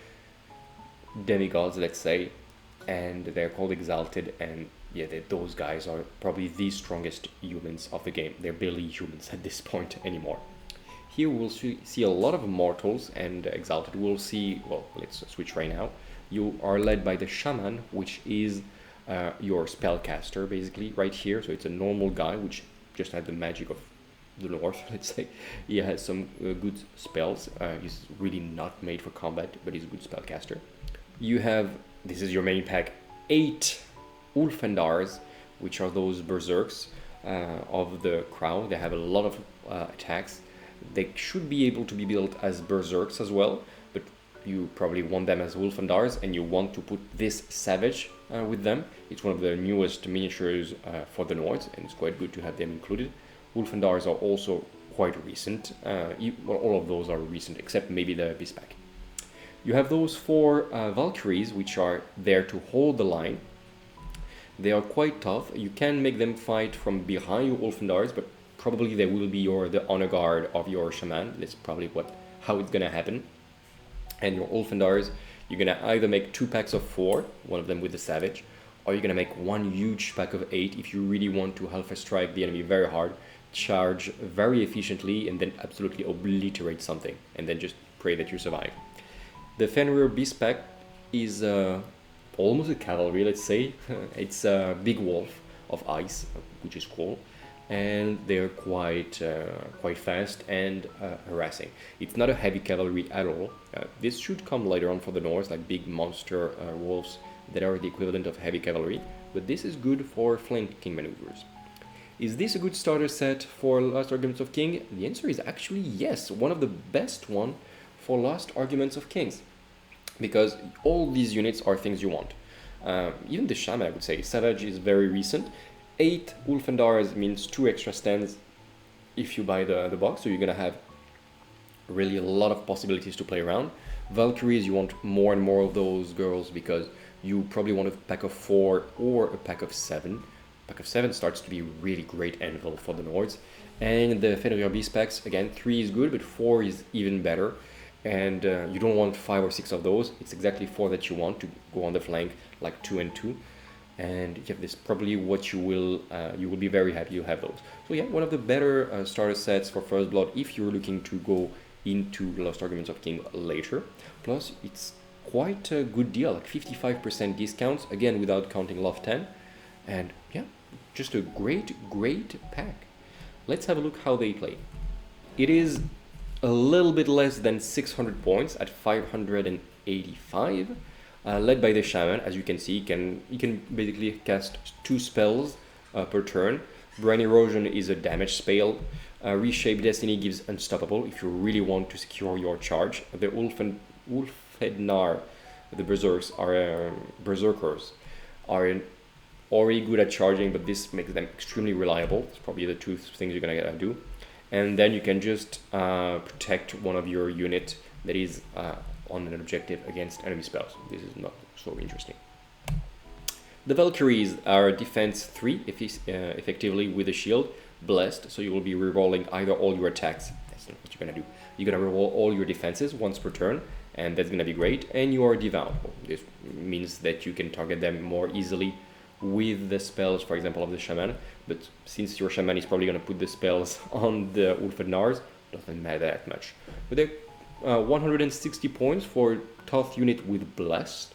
demigods, let's say, and they're called Exalted, and yeah, those guys are probably the strongest humans of the game. They're barely humans at this point anymore. Here we'll see a lot of mortals and Exalted. We'll see, well, let's switch right now. You are led by the Shaman, which is your spellcaster, basically, right here. So it's a normal guy, which just had the magic of the north, let's say. He has some good spells. He's really not made for combat, but he's a good spellcaster. You have, this is your main pack, 8 Ulfandars, which are those berserks of the crowd. They have a lot of attacks. They should be able to be built as berserks as well, but you probably want them as Wolfendars and you want to put this Savage with them. It's one of the newest miniatures for the Nords, and it's quite good to have them included. Wolfendars are also quite recent. Well, all of those are recent except maybe the Bispack. You have those 4 Valkyries, which are there to hold the line. They are quite tough. You can make them fight from behind your Wolfendars, but probably they will be the honor guard of your Shaman. That's probably how it's gonna happen. And your Wolfendars, you're gonna either make 2 packs of 4, one of them with the Savage, or you're gonna make 1 huge pack of 8 if you really want to Alpha Strike the enemy very hard, charge very efficiently, and then absolutely obliterate something, and then just pray that you survive. The Fenrir Beastpack is almost a cavalry, let's say. It's a big wolf of ice, which is cool, and they're quite fast and harassing. It's not a heavy cavalry at all. This should come later on for the North, like big monster wolves that are the equivalent of heavy cavalry, but this is good for flanking maneuvers. Is this a good starter set for Last Arguments of King? The answer is actually yes, one of the best one for Last Arguments of Kings, because all these units are things you want. Even the Shaman, I would say. Savage is very recent. 8 Wolfendars means 2 extra stands if you buy the box, so you're gonna have really a lot of possibilities to play around. Valkyries, you want more and more of those girls because you probably want a pack of 4 or a pack of 7. Pack of 7 starts to be really great anvil for the Nords. And the Fenrir Beast packs, again, 3 is good, but 4 is even better. And you don't want 5 or 6 of those. It's exactly 4 that you want to go on the flank, like 2 and 2. And yeah, this is probably what you will be very happy you have those. So yeah, one of the better starter sets for First Blood if you're looking to go into Lost Arguments of King later. Plus, it's quite a good deal, like 55% discounts, again without counting Love 10. And yeah, just a great pack. Let's have a look how they play. It is a little bit less than 600 points at 585, led by the Shaman. As you can see, he can basically cast 2 spells per turn. Brain Erosion is a damage spell. Reshape Destiny gives Unstoppable if you really want to secure your charge. The Wolfednar, the Berserkers are already good at charging, but this makes them extremely reliable. It's probably the 2 things you're gonna do. And then you can just protect one of your unit that is on an objective against enemy spells. This is not so interesting. The Valkyries are defense 3 effectively with a shield, blessed, so you will be rerolling either all your attacks. That's not what you're gonna do. You're gonna reroll all your defenses once per turn, and that's gonna be great. And you are devout. This means that you can target them more easily with the spells, for example, of the Shaman, but since your Shaman is probably going to put the spells on the Wolfenars, doesn't matter that much. But they're 160 points for tough unit with Blessed.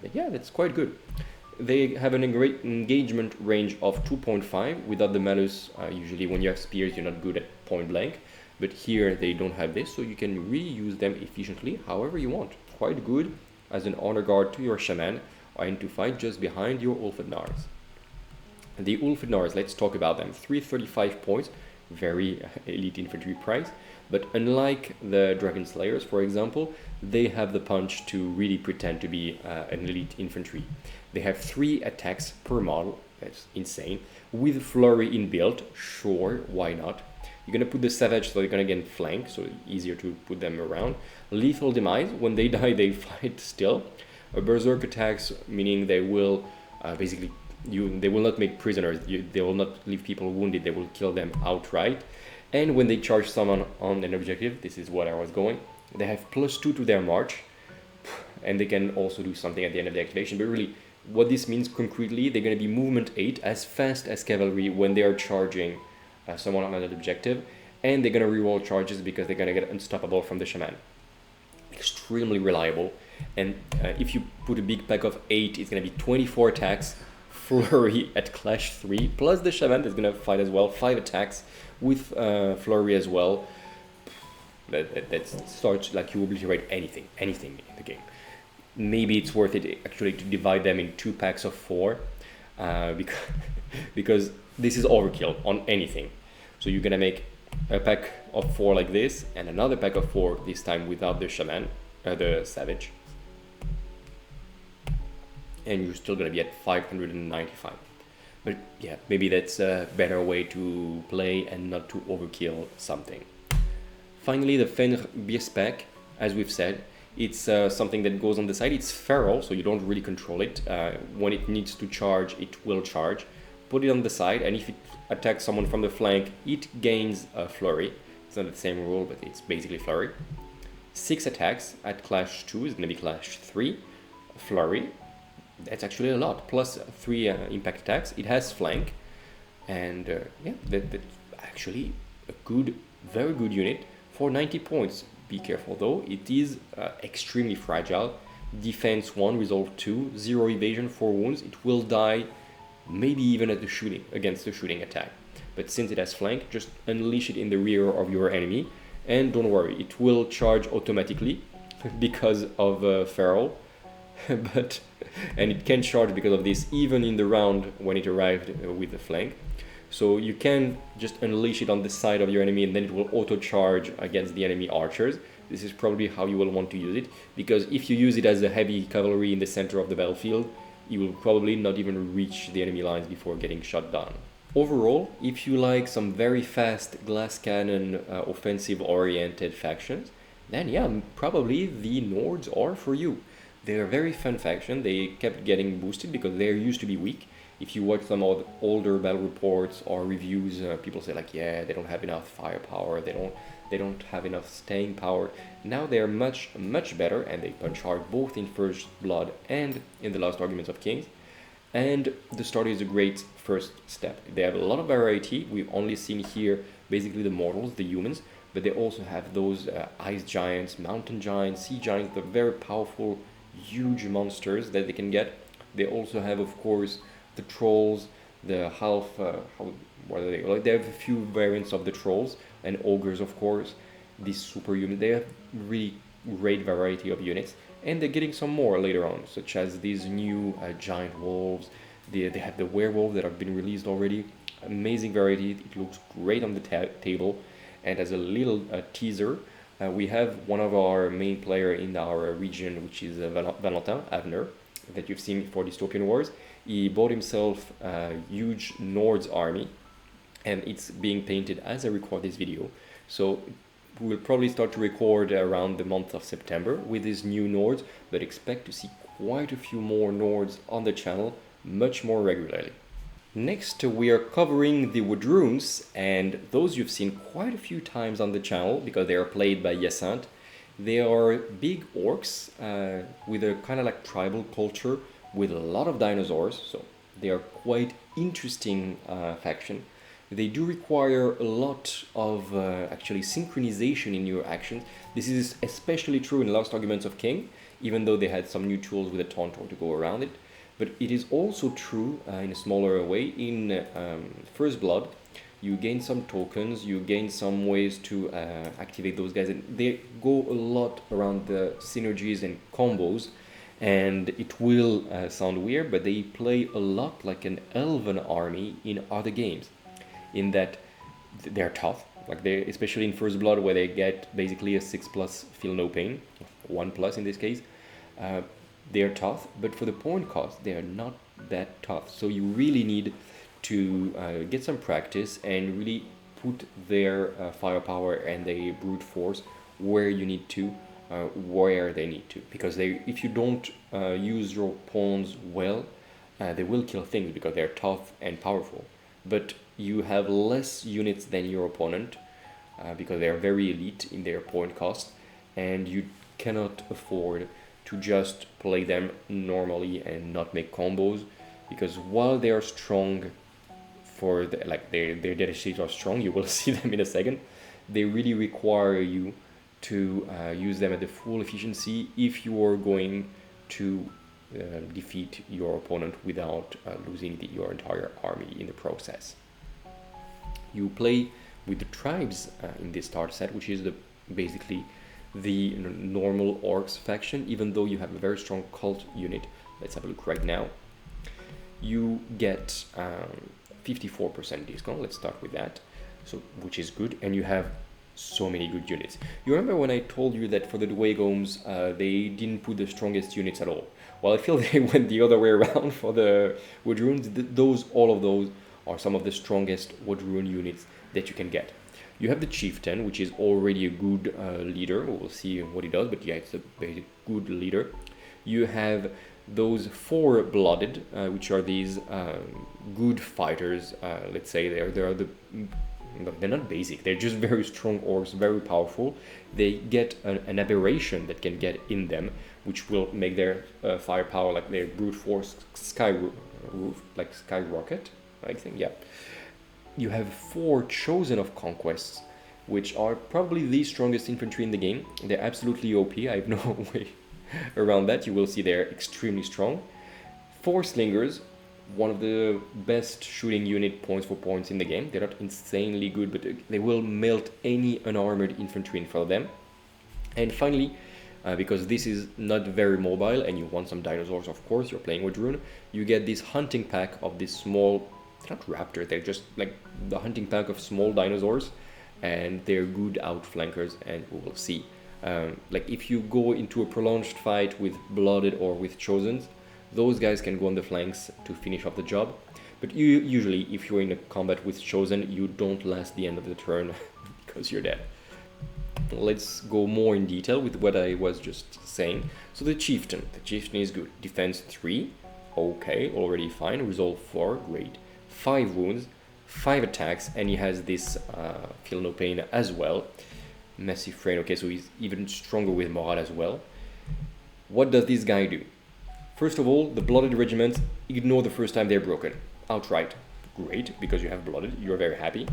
But yeah, that's quite good. They have an great engagement range of 2.5 without the malus. Usually when you have spears, you're not good at point blank, but here they don't have this, so you can really use them efficiently however you want. Quite good as an honor guard to your Shaman, and to fight just behind your Ulfednars. The Ulfednars, let's talk about them. 335 points, very elite infantry price, but unlike the Dragon Slayers, for example, they have the punch to really pretend to be an elite infantry. They have 3 attacks per model, that's insane, with Flurry inbuilt, sure, why not? You're gonna put the Savage so they're gonna get flanked, so easier to put them around. Lethal Demise, when they die they fight still. Berserk attacks, meaning they will basically they will not make prisoners, they will not leave people wounded, they will kill them outright. And when they charge someone on an objective, this is what I was going, they have +2 to their march, and they can also do something at the end of the activation. But really, what this means concretely, they're going to be movement 8 as fast as cavalry when they are charging someone on an objective, and they're going to reroll charges because they're going to get Unstoppable from the Shaman. Extremely reliable. And if you put a big pack of 8, it's going to be 24 attacks, Flurry at Clash 3, plus the Shaman that's going to fight as well, 5 attacks with Flurry as well. That starts like you obliterate anything in the game. Maybe it's worth it actually to divide them in 2 packs of 4, because this is overkill on anything. So you're going to make a pack of 4 like this, and another pack of 4 this time without the Shaman. the Savage. And you're still gonna be at 595. But yeah, maybe that's a better way to play and not to overkill something. Finally, the Fenrir beer spec, as we've said, it's something that goes on the side. It's feral, so you don't really control it. When it needs to charge, it will charge. Put it on the side, and if it attacks someone from the flank, it gains a flurry. It's not the same rule, but it's basically flurry. 6 attacks at clash 2 is going to be clash 3. Flurry, that's actually a lot. Plus 3 impact attacks. It has flank, and yeah, that's actually a good, very good unit for 90 points. Be careful though, it is extremely fragile. Defense 1, resolve 2, 0 evasion, 4 wounds. It will die maybe even at the shooting, against the shooting attack. But since it has flank, just unleash it in the rear of your enemy, and don't worry, it will charge automatically because of feral. And it can charge because of this even in the round when it arrived with the flank. So you can just unleash it on the side of your enemy, and then it will auto charge against the enemy archers. This is probably how you will want to use it, because if you use it as a heavy cavalry in the center of the battlefield, you will probably not even reach the enemy lines before getting shot down. Overall, if you like some very fast glass cannon offensive oriented factions, then yeah, probably the Nords are for you. They're a very fun faction. They kept getting boosted because they used to be weak. If you watch some of the older battle reports or reviews, people say like, yeah, they don't have enough firepower, they don't have enough staying power. Now they're much better, and they punch hard both in First Blood and in the Last Arguments of Kings. And the starter is a great first step. They have a lot of variety. We've only seen here basically the mortals, the humans, but they also have those ice giants, mountain giants, sea giants, the very powerful, huge monsters that they can get. They also have, of course, the trolls, the half, what are they? Like, they have a few variants of the trolls, and ogres, of course. These superhuman, they have really great variety of units, and they're getting some more later on, such as these new giant wolves. They have the werewolf that have been released already. Amazing variety. It looks great on the table. And as a little teaser, we have one of our main player in our region, which is Valentin Avner, that you've seen for Dystopian Wars. He bought himself a huge Nords army, and it's being painted as I record this video. So we'll probably start to record around the month of September with these new Nords, but expect to see quite a few more Nords on the channel much more regularly. Next, we are covering the Dweghoms, and those you've seen quite a few times on the channel because they are played by Hyacinthe. They are big orcs with a kind of like tribal culture with a lot of dinosaurs, so they are quite interesting faction. They do require a lot of actually synchronization in your actions. This is especially true in Last Arguments of King, even though they had some new tools with a Tauntaur to go around it. But it is also true in a smaller way in First Blood. You gain some tokens, you gain some ways to activate those guys, and they go a lot around the synergies and combos. And it will sound weird, but they play a lot like an elven army in other games, in that they're tough, like they, especially in First Blood, where they get basically a 6+ feel no pain, 1+ in this case. They're tough, but for the point cost, they are not that tough. So you really need to get some practice and really put their firepower and their brute force where you need to, where they need to. Because they, if you don't use your pawns well, they will kill things because they're tough and powerful. But you have less units than your opponent because they are very elite in their point cost, and you cannot afford to just play them normally and not make combos, because while they are strong for the, like their data sheets are strong, you will see them in a second, they really require you to use them at the full efficiency if you are going to defeat your opponent without losing your entire army in the process. You play with the tribes in this starter set, which is basically the normal orcs faction, even though you have a very strong cult unit. Let's have a look right now. You get 54% discount, let's start with that, so which is good, and you have so many good units. You remember when I told you that for the Dweghoms, they didn't put the strongest units at all? Well, I feel they went the other way around for the Wood Runes. All of those are some of the strongest Wood Rune units that you can get. You have the Chieftain, which is already a good leader. We'll see what he does, but yeah, it's a very good leader. You have those 4 Blooded, which are these good fighters. Let's say they're not basic. They're just very strong orcs, very powerful. They get an aberration that can get in them, which will make their firepower, like their brute force, skyrocket. I think, yeah. You have 4 Chosen of Conquests, which are probably the strongest infantry in the game. They're absolutely OP. I have no way around that. You will see they're extremely strong. 4 Slingers, one of the best shooting unit points for points in the game. They're not insanely good, but they will melt any unarmored infantry in front of them. And finally, because this is not very mobile and you want some dinosaurs, of course, you're playing with Rune, you get this hunting pack of this small, they're not raptor, they're just like the hunting pack of small dinosaurs, and they're good outflankers, and we will see. Like if you go into a prolonged fight with Blooded or with Chosens, those guys can go on the flanks to finish off the job. But usually, if you're in a combat with Chosen, you don't last the end of the turn because you're dead. Let's go more in detail with what I was just saying. So the Chieftain is good. Defense 3, okay, already fine. Resolve 4, great. 5 wounds, 5 attacks, and he has this Feel No Pain as well. Massive Frame, okay, so he's even stronger with Morale as well. What does this guy do? First of all, the Blooded regiments, ignore the first time they're broken. Outright. Great, because you have Blooded, you're very happy.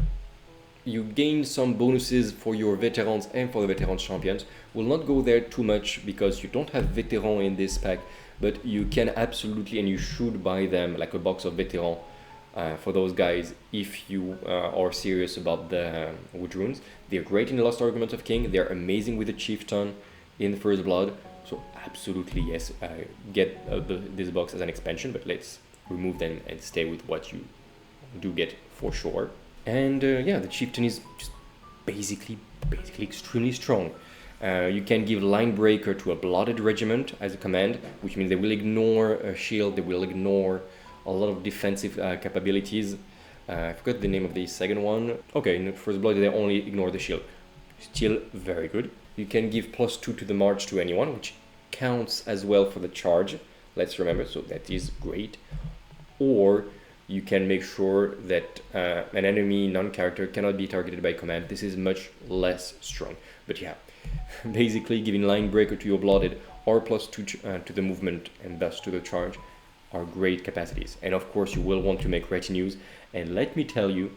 You gain some bonuses for your veterans and for the veterans champions. We'll not go there too much because you don't have veteran in this pack, but you can absolutely, and you should buy them like a box of veteran for those guys if you are serious about the Wood Runes. They're great in the Lost Argument of King, they're amazing with the Chieftain in the First Blood, so absolutely yes, get this box as an expansion, but let's remove them and stay with what you do get for sure. And yeah, the Chieftain is just basically extremely strong. You can give Line Breaker to a Blooded regiment as a command, which means they will ignore a shield, they will ignore a lot of defensive capabilities. I forgot the name of the second one. Okay, in the First Blood they only ignore the shield. Still very good. You can give +2 to the march to anyone, which counts as well for the charge. Let's remember, so that is great. Or you can make sure that an enemy non-character cannot be targeted by command. This is much less strong. But yeah, basically giving Line Breaker to your Blooded or +2 to the movement and thus to the charge are great capacities. And of course you will want to make retinues. And let me tell you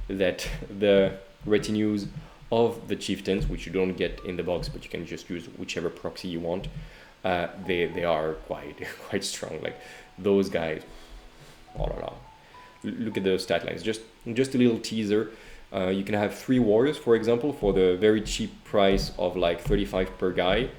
that the retinues of the Chieftains, which you don't get in the box, but you can just use whichever proxy you want, they are quite strong. Like those guys, oh la la. Look at the stat lines. Just a little teaser. You can have 3 warriors, for example, for the very cheap price of like 35 per guy,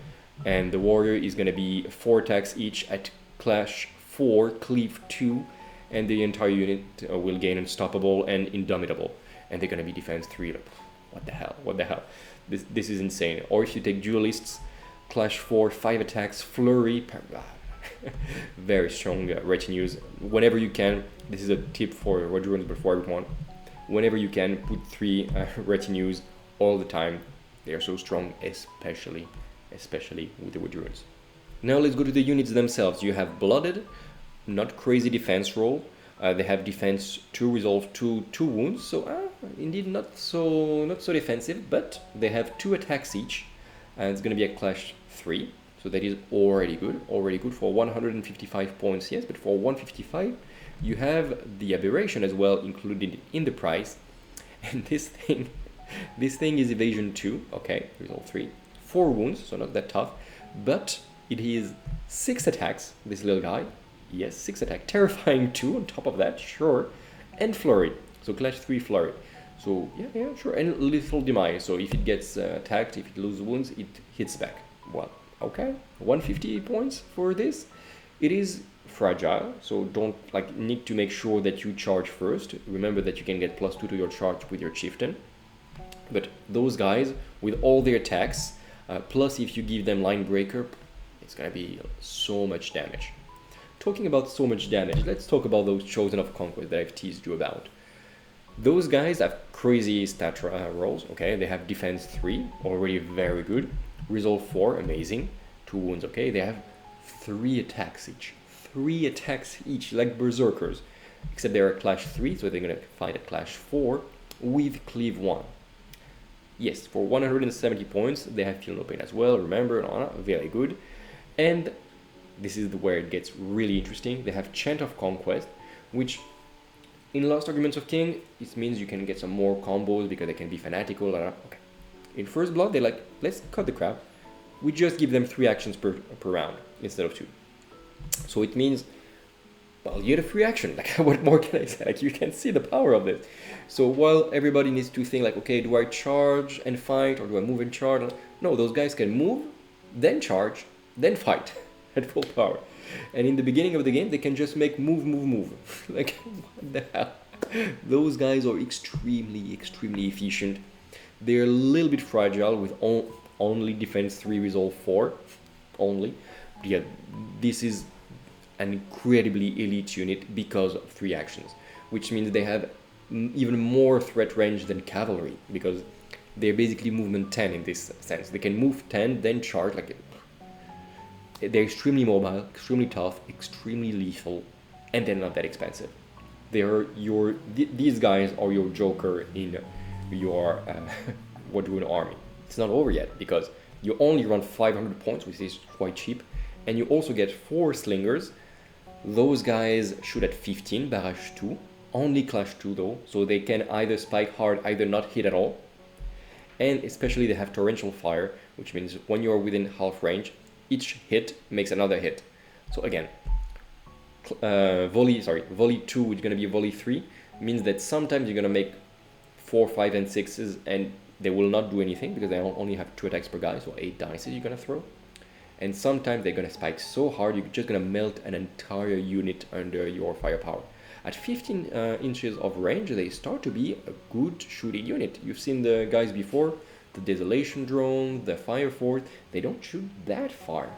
and the warrior is going to be 4 attacks each at Clash 4, Cleave 2, and the entire unit will gain Unstoppable and Indomitable, and they're going to be Defense 3. Like, what the hell? This is insane. Or if you take Duelists, Clash 4, 5 attacks, Flurry, very strong retinues. Whenever you can, this is a tip for Wood Runes, but for everyone, whenever you can, put 3 retinues all the time. They are so strong, especially with the Wood Runes. Now let's go to the units themselves. You have Blooded, not crazy defense roll. They have defense 2, resolve 2, 2 wounds, so indeed not so defensive, but they have 2 attacks each, and it's going to be a Clash 3, so that is already good for 155 points, yes, but for 155 you have the aberration as well included in the price, and this thing is evasion 2, okay, resolve 3, 4 wounds, so not that tough, but it is 6 attacks, this little guy. Yes, 6 attack, terrifying 2 on top of that, sure, and flurry. So Clash 3 flurry. So yeah, sure, and lethal demise. So if it gets attacked, if it loses wounds, it hits back. Well, okay, 150 points for this. It is fragile, so don't need to make sure that you charge first. Remember that you can get +2 to your charge with your Chieftain. But those guys, with all their attacks, plus if you give them line breaker, it's gonna be so much damage. Talking about so much damage, let's talk about those Chosen of Conquest that I've teased you about. Those guys have crazy stat rolls, okay? They have defense 3, already very good. Resolve 4, amazing. 2 wounds, okay? They have 3 attacks each. 3 attacks each, like berserkers. Except they're at clash 3, so they're gonna fight at clash 4 with cleave 1. Yes, for 170 points, they have feel no pain as well, remember, very good. And this is where it gets really interesting. They have Chant of Conquest, which in Lost Arguments of King, it means you can get some more combos because they can be fanatical. Okay. In First Blood, they're like, let's cut the crap. We just give them 3 actions per round instead of 2. So it means, well, you get a free action. Like, what more can I say? Like, you can see the power of this. So while everybody needs to think like, okay, do I charge and fight or do I move and charge? No, those guys can move, then charge, then fight at full power. And in the beginning of the game, they can just make move, move, move. Like, what the hell? Those guys are extremely, extremely efficient. They're a little bit fragile with only defense 3, resolve 4, only. But yeah, this is an incredibly elite unit because of 3 actions, which means they have even more threat range than cavalry, because they're basically movement 10 in this sense. They can move 10, then charge. Like, they're extremely mobile, extremely tough, extremely lethal, and they're not that expensive. These guys are your joker in your Wadrun army. It's not over yet, because you only run 500 points, which is quite cheap, and you also get 4 slingers. Those guys shoot at 15, barrage 2, only clash 2 though, so they can either spike hard, either not hit at all. And especially they have torrential fire, which means when you're within half range, each hit makes another hit. So again, volley 2, which is going to be volley 3, means that sometimes you're going to make 4, 5, and 6s, and they will not do anything because they only have 2 attacks per guy, so 8 dice you're going to throw. And sometimes they're going to spike so hard, you're just going to melt an entire unit under your firepower. At 15 inches of range, they start to be a good shooting unit. You've seen the guys before, the Desolation Drone, the Fire Fort, they don't shoot that far.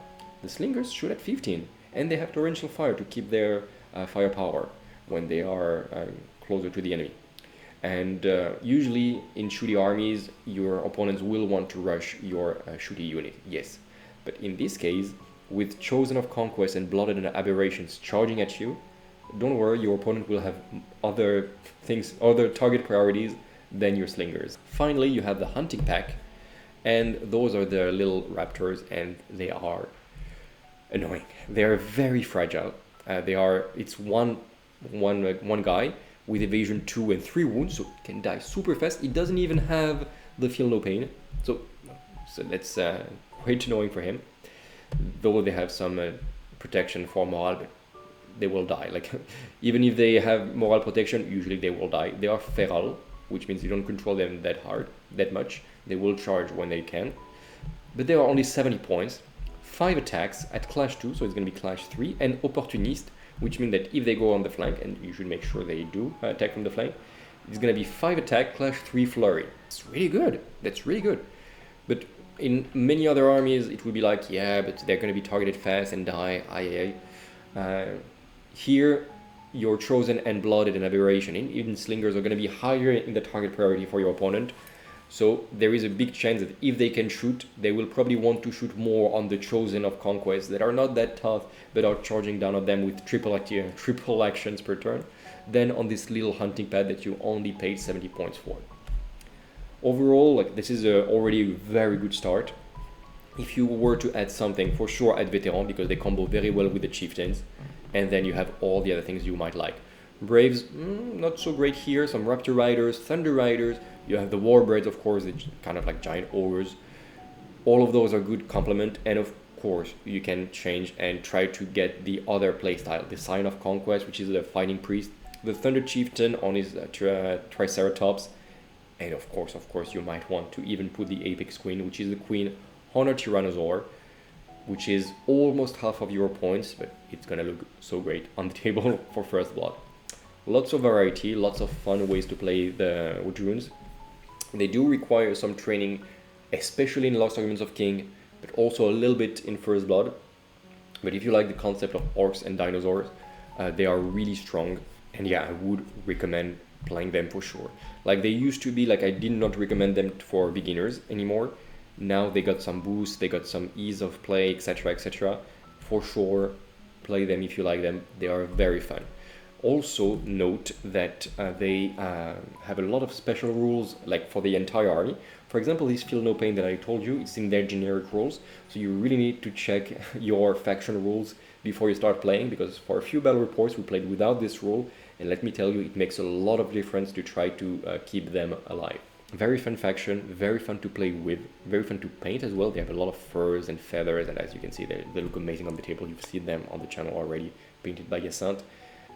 The Slingers shoot at 15, and they have torrential fire to keep their firepower when they are closer to the enemy. And usually in shooty armies, your opponents will want to rush your shooty unit, yes. But in this case, with Chosen of Conquest and Blooded and Aberrations charging at you, don't worry, your opponent will have other target priorities than your slingers. Finally, you have the Hunting Pack, and those are the little raptors, and they are annoying. They are very fragile. It's one guy with evasion 2 and 3 wounds, so it can die super fast. It doesn't even have the feel no pain, so that's quite annoying for him. Though they have some protection for morale, but they will die. Like, even if they have morale protection, usually they will die. They are feral, which means you don't control them that much. They will charge when they can. But they are only 70 points, 5 attacks at clash 2, so it's going to be clash 3, and opportunist, which means that if they go on the flank, and you should make sure they do attack from the flank, it's going to be 5 attack, clash 3 flurry. It's really good. That's really good. But in many other armies, it would be like, yeah, but they're going to be targeted fast and die. Here, your Chosen and Blooded and Aberration, even Slingers, are going to be higher in the target priority for your opponent. So there is a big chance that if they can shoot, they will probably want to shoot more on the Chosen of Conquest that are not that tough, but are charging down on them with triple actions per turn, than on this little hunting pad that you only paid 70 points for. Overall, like, this is already a very good start. If you were to add something, for sure add Veteran, because they combo very well with the Chieftains, and then you have all the other things you might like. Braves, not so great here. Some Raptor Riders, Thunder Riders. You have the Warbreads, of course, it's kind of like giant ogres. All of those are good complement, and of course, you can change and try to get the other playstyle. The Sign of Conquest, which is the Fighting Priest, the Thunder Chieftain on his Triceratops, and of course, you might want to even put the Apex Queen, which is the Queen Honor Tyrannosaur, which is almost half of your points, but it's gonna look so great on the table for First Blood. Lots of variety, lots of fun ways to play the Wadruns. They do require some training, especially in Lost Arguments of King, but also a little bit in First Blood. But if you like the concept of orcs and dinosaurs, they are really strong. And yeah, I would recommend playing them for sure. Like they used to be, like I did not recommend them for beginners anymore. Now they got some boosts, they got some ease of play, etc, etc. For sure, play them if you like them. They are very fun. Also note that they have a lot of special rules, like for the entire army. For example, this Feel No Pain that I told you, it's in their generic rules, so you really need to check your faction rules before you start playing, because for a few battle reports we played without this rule, and let me tell you, it makes a lot of difference to try to keep them alive. Very fun faction, very fun to play with, very fun to paint as well. They have a lot of furs and feathers, and as you can see, they look amazing on the table. You've seen them on the channel already, painted by Yacinthe.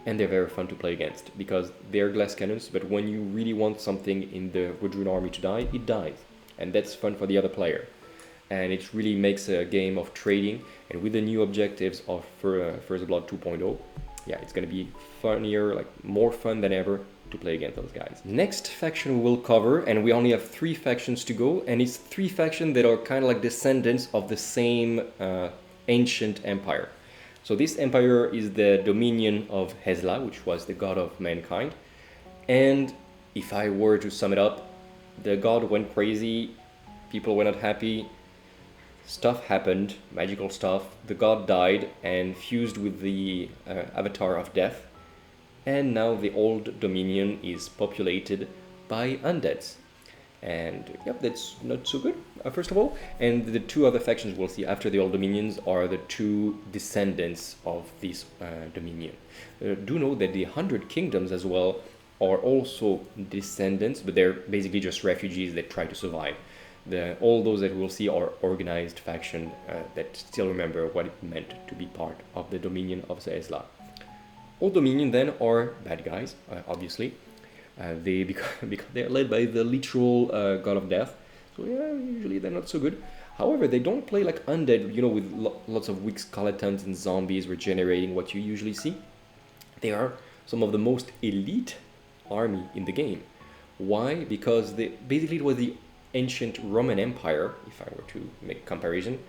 And they're very fun to play against, because they're glass cannons, but when you really want something in the Woodrune army to die, it dies. And that's fun for the other player. And it really makes a game of trading, and with the new objectives of First Blood 2.0, yeah, it's gonna be funnier, like more fun than ever to play against those guys. Next faction we will cover, and we only have 3 factions to go, and it's 3 factions that are kind of like descendants of the same ancient empire. So this empire is the dominion of Hezla, which was the god of mankind. And if I were to sum it up, the god went crazy, people were not happy, stuff happened, magical stuff, the god died and fused with the avatar of death. And now the old dominion is populated by undeads. And yep, that's not so good, first of all. And the 2 other factions we'll see after the Old Dominions are the 2 descendants of this dominion. Do know that the 100 Kingdoms as well are also descendants, but they're basically just refugees that try to survive. All those that we'll see are organized faction that still remember what it meant to be part of the dominion of Zesla. Old Dominion then are bad guys, obviously. Because they're led by the literal god of death, so yeah, usually they're not so good. However, they don't play like undead, you know, with lots of weak skeletons and zombies regenerating what you usually see. They are some of the most elite army in the game. Why? Because basically it was the ancient Roman Empire, if I were to make a comparison,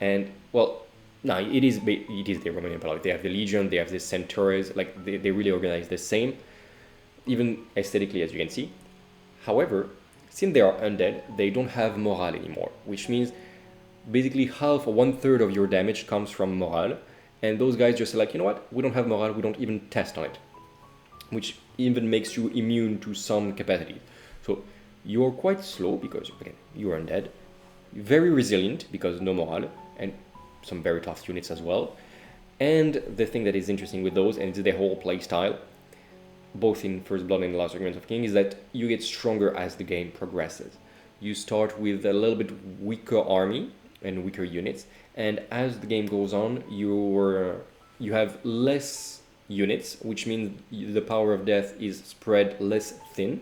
and well, no, it is the Roman Empire. They have the Legion, they have the Centaurs, like they really organize the same, even aesthetically, as you can see. However, since they are undead, they don't have morale anymore, which means basically half or 1/3 of your damage comes from morale, and those guys just like, you know what, we don't have morale, we don't even test on it, which even makes you immune to some capacity. So you're quite slow because, again, you're undead, very resilient because no morale, and some very tough units as well. And the thing that is interesting with those, and it's the whole playstyle, both in First Blood and Last Arguments of King, is that you get stronger as the game progresses. You start with a little bit weaker army and weaker units, and as the game goes on, you have less units, which means the power of death is spread less thin,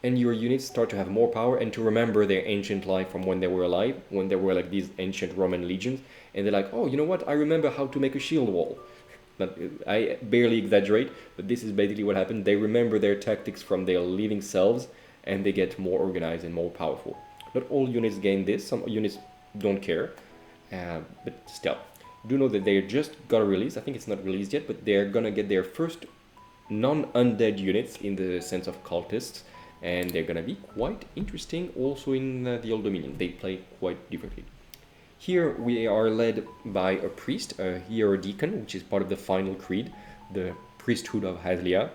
and your units start to have more power and to remember their ancient life from when they were alive, when they were like these ancient Roman legions, and they're like, oh, you know what, I remember how to make a shield wall. I barely exaggerate, but this is basically what happened. They remember their tactics from their living selves, and they get more organized and more powerful. Not all units gain this, some units don't care, but still. Do know that they just got a release, I think it's not released yet, but they're gonna get their first non-undead units in the sense of cultists, and they're gonna be quite interesting also in the Old Dominion. They play quite differently. Here we are led by a priest, a hierodeacon, which is part of the final creed, the priesthood of Hazlia.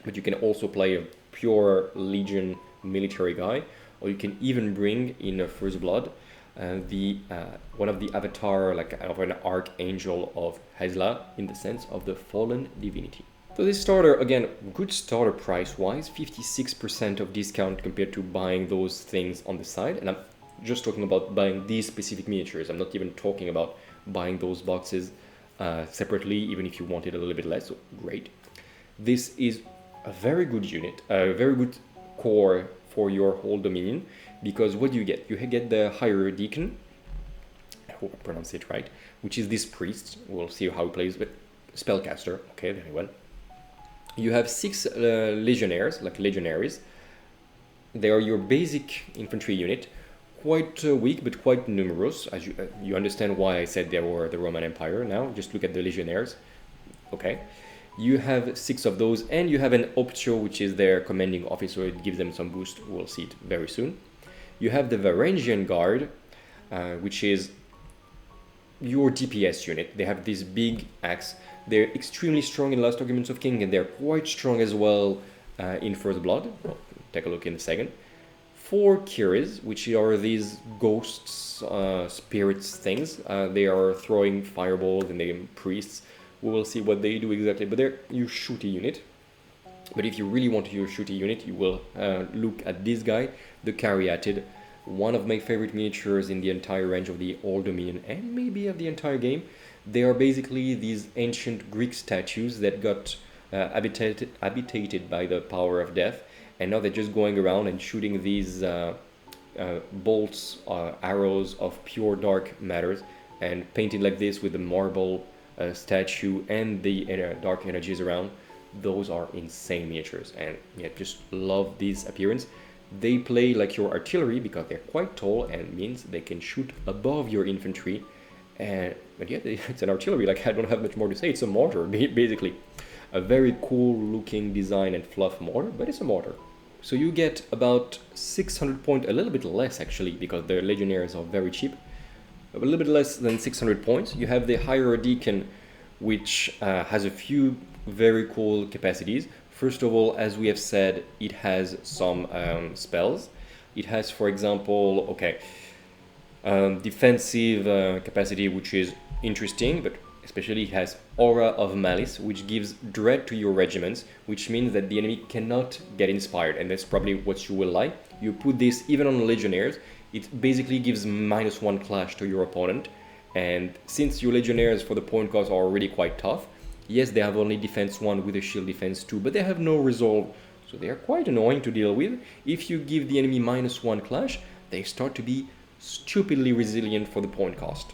But you can also play a pure legion military guy, or you can even bring in a First Blood one of the avatar, like of an archangel of Hazla, in the sense of the fallen divinity. So this starter, again, good starter price-wise, 56% of discount compared to buying those things on the side, and I'm just talking about buying these specific miniatures. I'm not even talking about buying those boxes separately, even if you wanted a little bit less, so great. This is a very good unit, a very good core for your whole dominion, because what do you get? You get the hierodeacon, I hope I pronounce it right, which is this priest. We'll see how he plays, but spellcaster, okay, very well. You have 6 legionnaires, like legionaries, They are your basic infantry unit, quite weak but quite numerous. As you understand why I said they were the Roman Empire now. Just look at the legionnaires. Okay. You have 6 of those, and you have an Optio, which is their commanding officer. It gives them some boost. We'll see it very soon. You have the Varangian Guard, which is your DPS unit. They have this big axe. They're extremely strong in Last Arguments of King, and they're quite strong as well in First Blood. Well, take a look in a second. 4 Kyries, which are these ghosts, spirits things. They are throwing fireballs, and they're priests. We will see what they do exactly, but they're your shooty unit. But if you really want your shooty unit, you will look at this guy, the Caryatid, one of my favorite miniatures in the entire range of the Old Dominion and maybe of the entire game. They are basically these ancient Greek statues that got habitated by the power of death, and now they're just going around and shooting these bolts, arrows of pure dark matters, and painted like this with the marble statue and the dark energies around. Those are insane miniatures, and yeah, just love this appearance. They play like your artillery because they're quite tall and means they can shoot above your infantry. But yeah, it's an artillery. Like, I don't have much more to say. It's a mortar, basically. A very cool looking design and fluff mortar, but it's a mortar. So you get about 600 points, a little bit less actually, because the legionnaires are very cheap. A little bit less than 600 points. You have the Higher Deacon, which has a few very cool capacities. First of all, as we have said, it has some spells. It has, for example, defensive capacity, which is interesting, but especially it has Aura of Malice, which gives dread to your regiments, which means that the enemy cannot get inspired, and that's probably what you will like. You put this even on legionnaires. It basically gives -1 clash to your opponent, and since your legionnaires for the point cost are already quite tough, yes, they have only defense 1 with a shield defense 2, but they have no resolve, so they are quite annoying to deal with. If you give the enemy -1 clash, they start to be stupidly resilient for the point cost.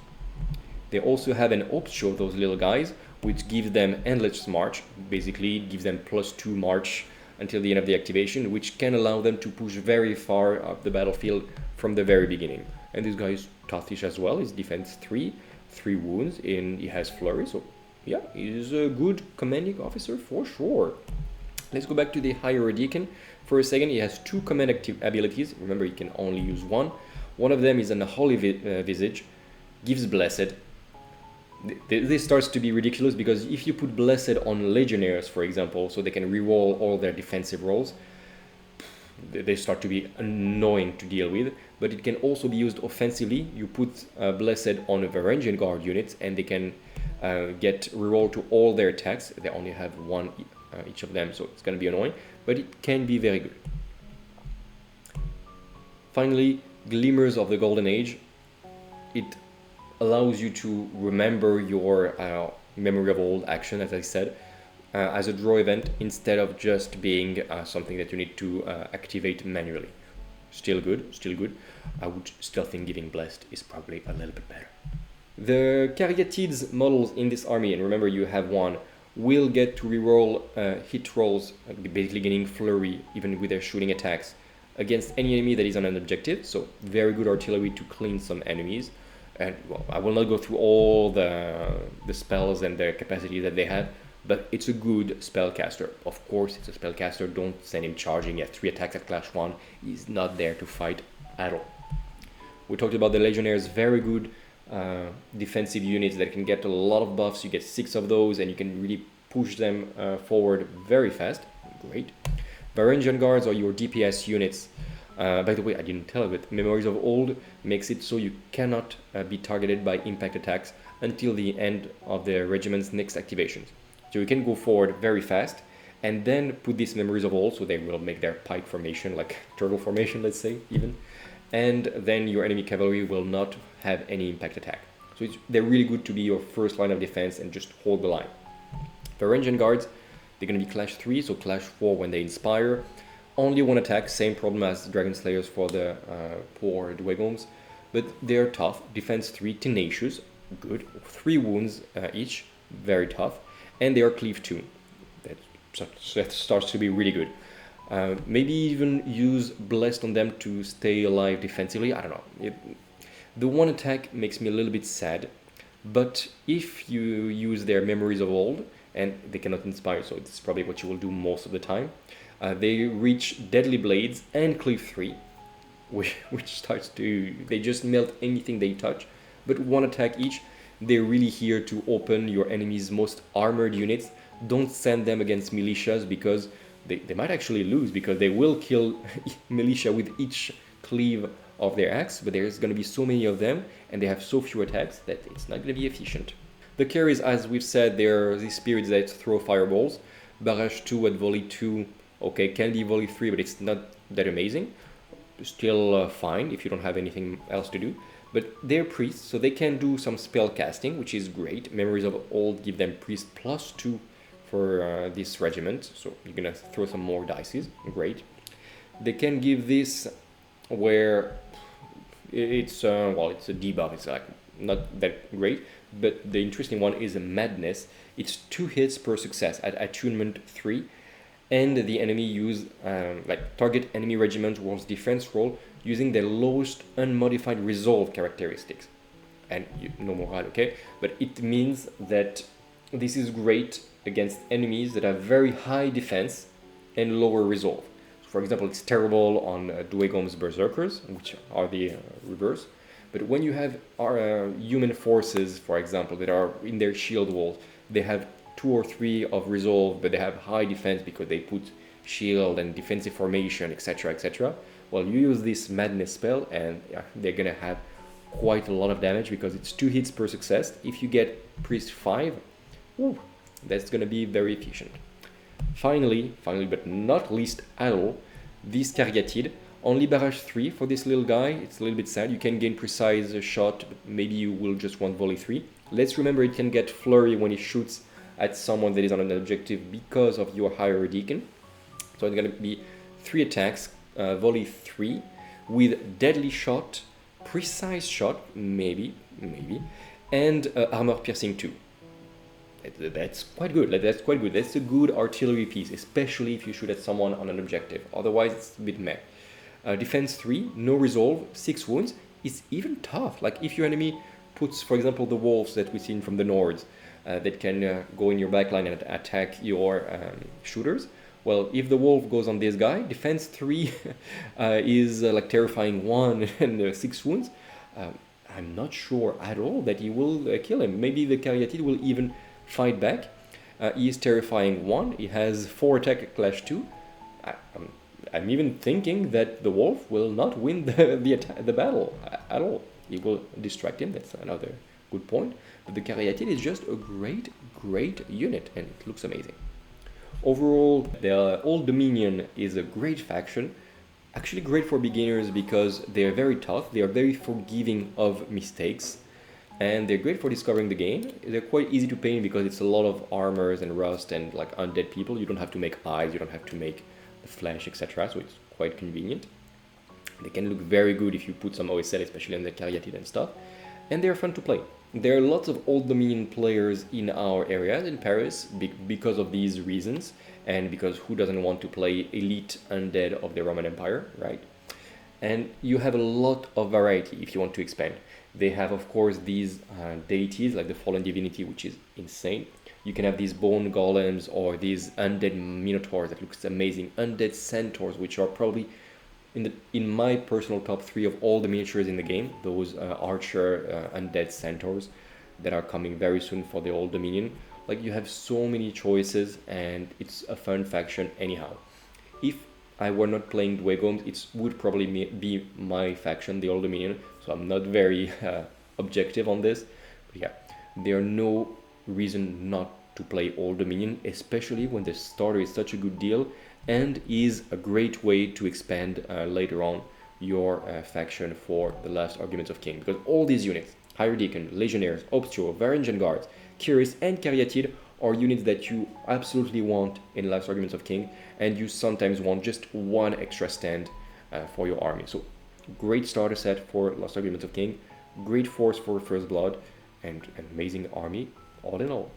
They also have an Optio, those little guys, which gives them endless march. Basically, it gives them +2 march until the end of the activation, which can allow them to push very far up the battlefield from the very beginning. And this guy is toughish as well. He's defense 3, 3 wounds, and he has flurry, so yeah, he's a good commanding officer for sure. Let's go back to the Higher Deacon for a second. He has 2 command abilities. Remember, he can only use one. One of them is an Holy Visage, gives Blessed. This starts to be ridiculous because if you put Blessed on Legionnaires, for example, so they can reroll all their defensive rolls, they start to be annoying to deal with. But it can also be used offensively. You put Blessed on a Varangian Guard unit, and they can get reroll to all their attacks. They only have 1 each of them, so it's going to be annoying, but it can be very good. Finally, Glimmers of the Golden Age. It allows you to remember your memory of old action, as I said, as a draw event instead of just being something that you need to activate manually. Still good, still good. I would still think giving Blessed is probably a little bit better. The Caryatids models in this army, and remember you have 1, will get to reroll hit rolls, basically getting flurry even with their shooting attacks against any enemy that is on an objective. So very good artillery to clean some enemies. And well, I will not go through all the spells and the capacity that they have, but it's a good spellcaster. Of course, it's a spellcaster. Don't send him charging. He has 3 attacks at clash 1. He's not there to fight at all. We talked about the Legionnaires, very good defensive units that can get a lot of buffs. You get 6 of those, and you can really push them forward very fast. Great. Varangian Guards are your DPS units. By the way, I didn't tell you, but Memories of Old makes it so you cannot be targeted by impact attacks until the end of the regiment's next activations. So you can go forward very fast and then put these Memories of Old, so they will make their pike formation, like turtle formation, let's say, even. And then your enemy cavalry will not have any impact attack. So they're really good to be your first line of defense and just hold the line. Varangian Guards, they're going to be clash 3, so clash 4 when they inspire. Only 1 attack, same problem as Dragon Slayers for the poor Dweghoms, but they're tough. Defense 3, tenacious, good. 3 wounds each, very tough. And they are cleave 2. That starts to be really good. Maybe even use Blessed on them to stay alive defensively. I don't know. The one attack makes me a little bit sad, but if you use their Memories of Old, and they cannot inspire, so it's probably what you will do most of the time, they reach Deadly Blades and Cleave 3, which starts to... they just melt anything they touch, but one attack each. They're really here to open your enemy's most armored units. Don't send them against militias because they might actually lose, because they will kill militia with each cleave of their axe, but there's going to be so many of them and they have so few attacks that it's not going to be efficient. The carries, as we've said, they're these spirits that throw fireballs. Barrage 2 at volley 2, okay, can be volley 3, but it's not that amazing. Still fine if you don't have anything else to do. But they're priests, so they can do some spell casting, which is great. Memories of Old give them priest +2 for this regiment, so you're gonna throw some more dices, great. They can give this where it's well, it's a debuff, it's like not that great, but the interesting one is a Madness. It's 2 hits per success at attunement 3, and the enemy use like target enemy regiment rolls defense roll using their lowest unmodified resolve characteristics, and no morale, okay? But it means that this is great against enemies that have very high defense and lower resolve. So for example, it's terrible on Dweghoms Berserkers, which are the reverse. But when you have human forces, for example, that are in their shield walls, they have 2 or 3 of resolve, but they have high defense because they put shield and defensive formation, etc., etc. Well, you use this Madness spell and they're gonna have quite a lot of damage because it's 2 hits per success. If you get Priest 5, ooh, that's gonna be very efficient. Finally, but not least at all, this Caryatid. Only barrage 3 for this little guy. It's a little bit sad. You can gain precise shot, but maybe you will just want volley 3. Let's remember it can get flurry when it shoots at someone that is on an objective because of your higher deacon. So it's gonna be 3 attacks, volley 3 with deadly shot, precise shot, maybe, and armor piercing 2. That's quite good. That's quite good. That's a good artillery piece, especially if you shoot at someone on an objective. Otherwise, it's a bit meh. Defense 3, no resolve, 6 wounds. It's even tough. Like if your enemy puts, for example, the wolves that we've seen from the Nords that can go in your backline and attack your shooters. Well, if the wolf goes on this guy, defense 3 is like terrifying 1 and 6 wounds. I'm not sure at all that he will kill him. Maybe the Caryatid will even fight back. He is terrifying 1. He has 4 attack at clash 2. I'm even thinking that the wolf will not win the battle at all. He will distract him. That's another good point. But the Caryatid is just a great unit, and it looks amazing. Overall, the Old Dominion is a great faction. Actually great for beginners because they're very tough. They are very forgiving of mistakes. And they're great for discovering the game. They're quite easy to paint because it's a lot of armors and rust and like undead people. You don't have to make eyes, you don't have to make the flesh, etc. So it's quite convenient. They can look very good if you put some OSL, especially on the Caryatid and stuff. And they're fun to play. There are lots of Old Dominion players in our area in Paris because of these reasons, and because who doesn't want to play elite undead of the Roman Empire, right? And you have a lot of variety if you want to expand. They have, of course, these deities like the Fallen Divinity, which is insane. You can have these bone golems or these undead minotaurs that looks amazing. Undead centaurs, which are probably in my personal top 3 of all the miniatures in the game. Those archer undead centaurs that are coming very soon for the Old Dominion. Like you have so many choices, and it's a fun faction anyhow. If I were not playing Dweghoms, it would probably be my faction, the Old Dominion. So I'm not very objective on this. But yeah, there are no reason not to play Old Dominion, especially when the starter is such a good deal and is a great way to expand later on your faction for the last Arguments of King. Because all these units, Higher Deacon, Legionnaires, Obstro, Varangian Guards, Cuirass and Caryatid are units that you absolutely want in Last Arguments of King, and you sometimes want just one extra stand for your army. So great starter set for Last Arguments of King, great force for First Blood, and an amazing army all in all.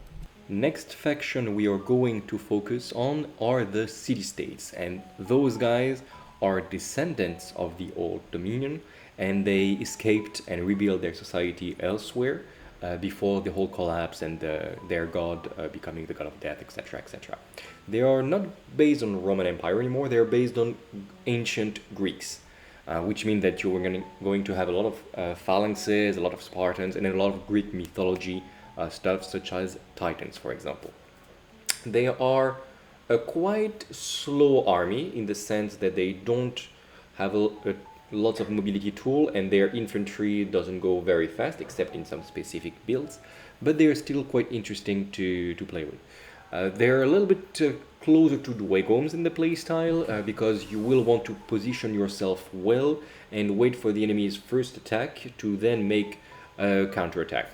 Next faction we are going to focus on are the city-states, and those guys are descendants of the old Dominion, and they escaped and rebuilt their society elsewhere before the whole collapse and their god becoming the god of death, etc., etc. They are not based on Roman Empire anymore, they are based on ancient Greeks. Which means that you're going to have a lot of phalanxes, a lot of Spartans, and a lot of Greek mythology stuff, such as Titans, for example. They are a quite slow army in the sense that they don't have lots of mobility tool, and their infantry doesn't go very fast, except in some specific builds, but they are still quite interesting to play with. They're a little bit closer to Dweghoms in the playstyle because you will want to position yourself well and wait for the enemy's first attack to then make a counterattack.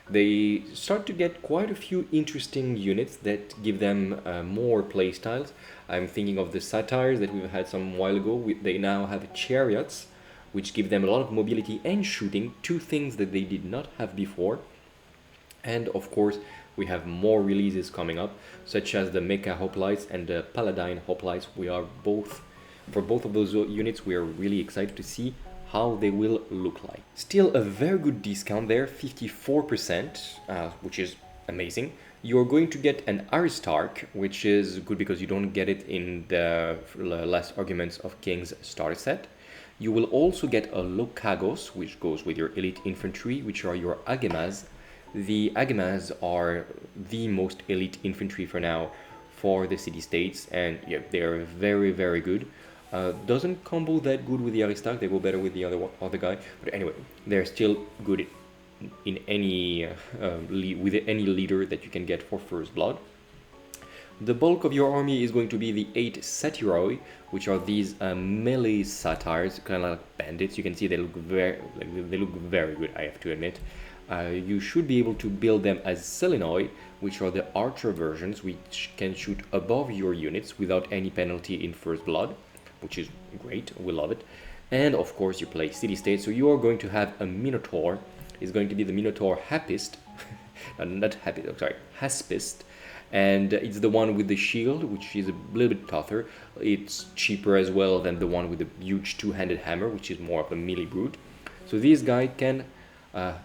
They start to get quite a few interesting units that give them more playstyles. I'm thinking of the Satires that we've had some while ago. They now have chariots, which give them a lot of mobility and shooting, two things that they did not have before. And of course, we have more releases coming up, such as the Mecha Hoplites and the Paladin Hoplites. For both of those units, we are really excited to see how they will look like. Still a very good discount there, 54%, which is amazing. You're going to get an Aristarch, which is good because you don't get it in the Last Arguments of Kings starter set. You will also get a Lokagos, which goes with your elite infantry, which are your Agemas. The Agemas are the most elite infantry for now for the city-states, and yeah, they're very, very good. Doesn't combo that good with the Aristarch, they go better with the other guy, but anyway, they're still good in any with any leader that you can get for First Blood. The bulk of your army is going to be the 8 Satyroi, which are these melee Satires, kind of like bandits. You can see they look very good, I have to admit. You should be able to build them as Selenoi, which are the archer versions, which can shoot above your units without any penalty in First Blood, which is great, we love it. And of course you play city-state, so you are going to have a Minotaur. It's going to be the Minotaur Hapist, not Hapist, sorry, Haspist, and it's the one with the shield, which is a little bit tougher. It's cheaper as well than the one with the huge two-handed hammer, which is more of a melee brute. So this guy can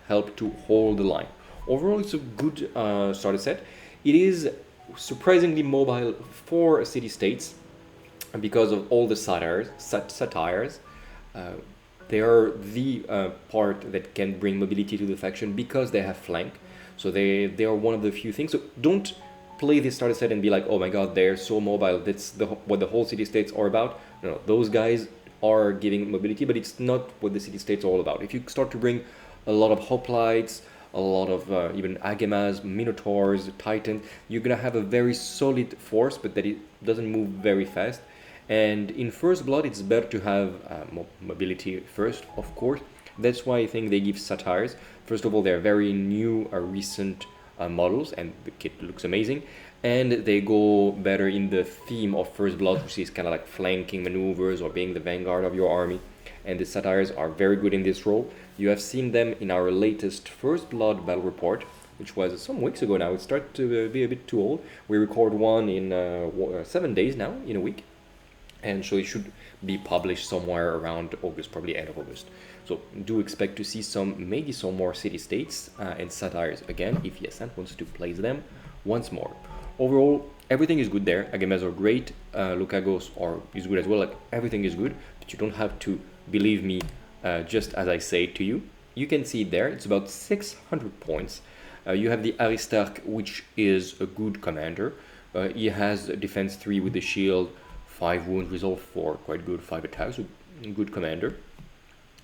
help to hold the line. Overall, it's a good starter set. It is surprisingly mobile for city-states because of all the satires. They are the part that can bring mobility to the faction because they have flank. So they are one of the few things. So don't play this starter set and be like, oh my god, they're so mobile, that's what the whole city-states are about. No, those guys are giving mobility, but it's not what the city-states are all about. If you start to bring a lot of hoplites, a lot of even Agemas, Minotaurs, Titans, you're gonna have a very solid force, but that it doesn't move very fast. And in First Blood, it's better to have mobility first, of course. That's why I think they give Satires. First of all, they're very new, recent models, and the kit looks amazing. And they go better in the theme of First Blood, which is kind of like flanking maneuvers or being the vanguard of your army. And the Satires are very good in this role. You have seen them in our latest First Blood battle report, which was some weeks ago now. It started to be a bit too old. We record one in 7 days now, in a week. And so it should be published somewhere around August, probably end of August. So do expect to see maybe some more city-states and Satires again, if Yassant wants to place them once more. Overall, everything is good there. Agemas are great, Lokagos is good as well, like everything is good, but you don't have to believe me just as I say to you. You can see it there, it's about 600 points. You have the Aristarch, which is a good commander. He has defense 3 with the shield, 5 wounds, resolve 4, quite good, 5 attacks, so good commander.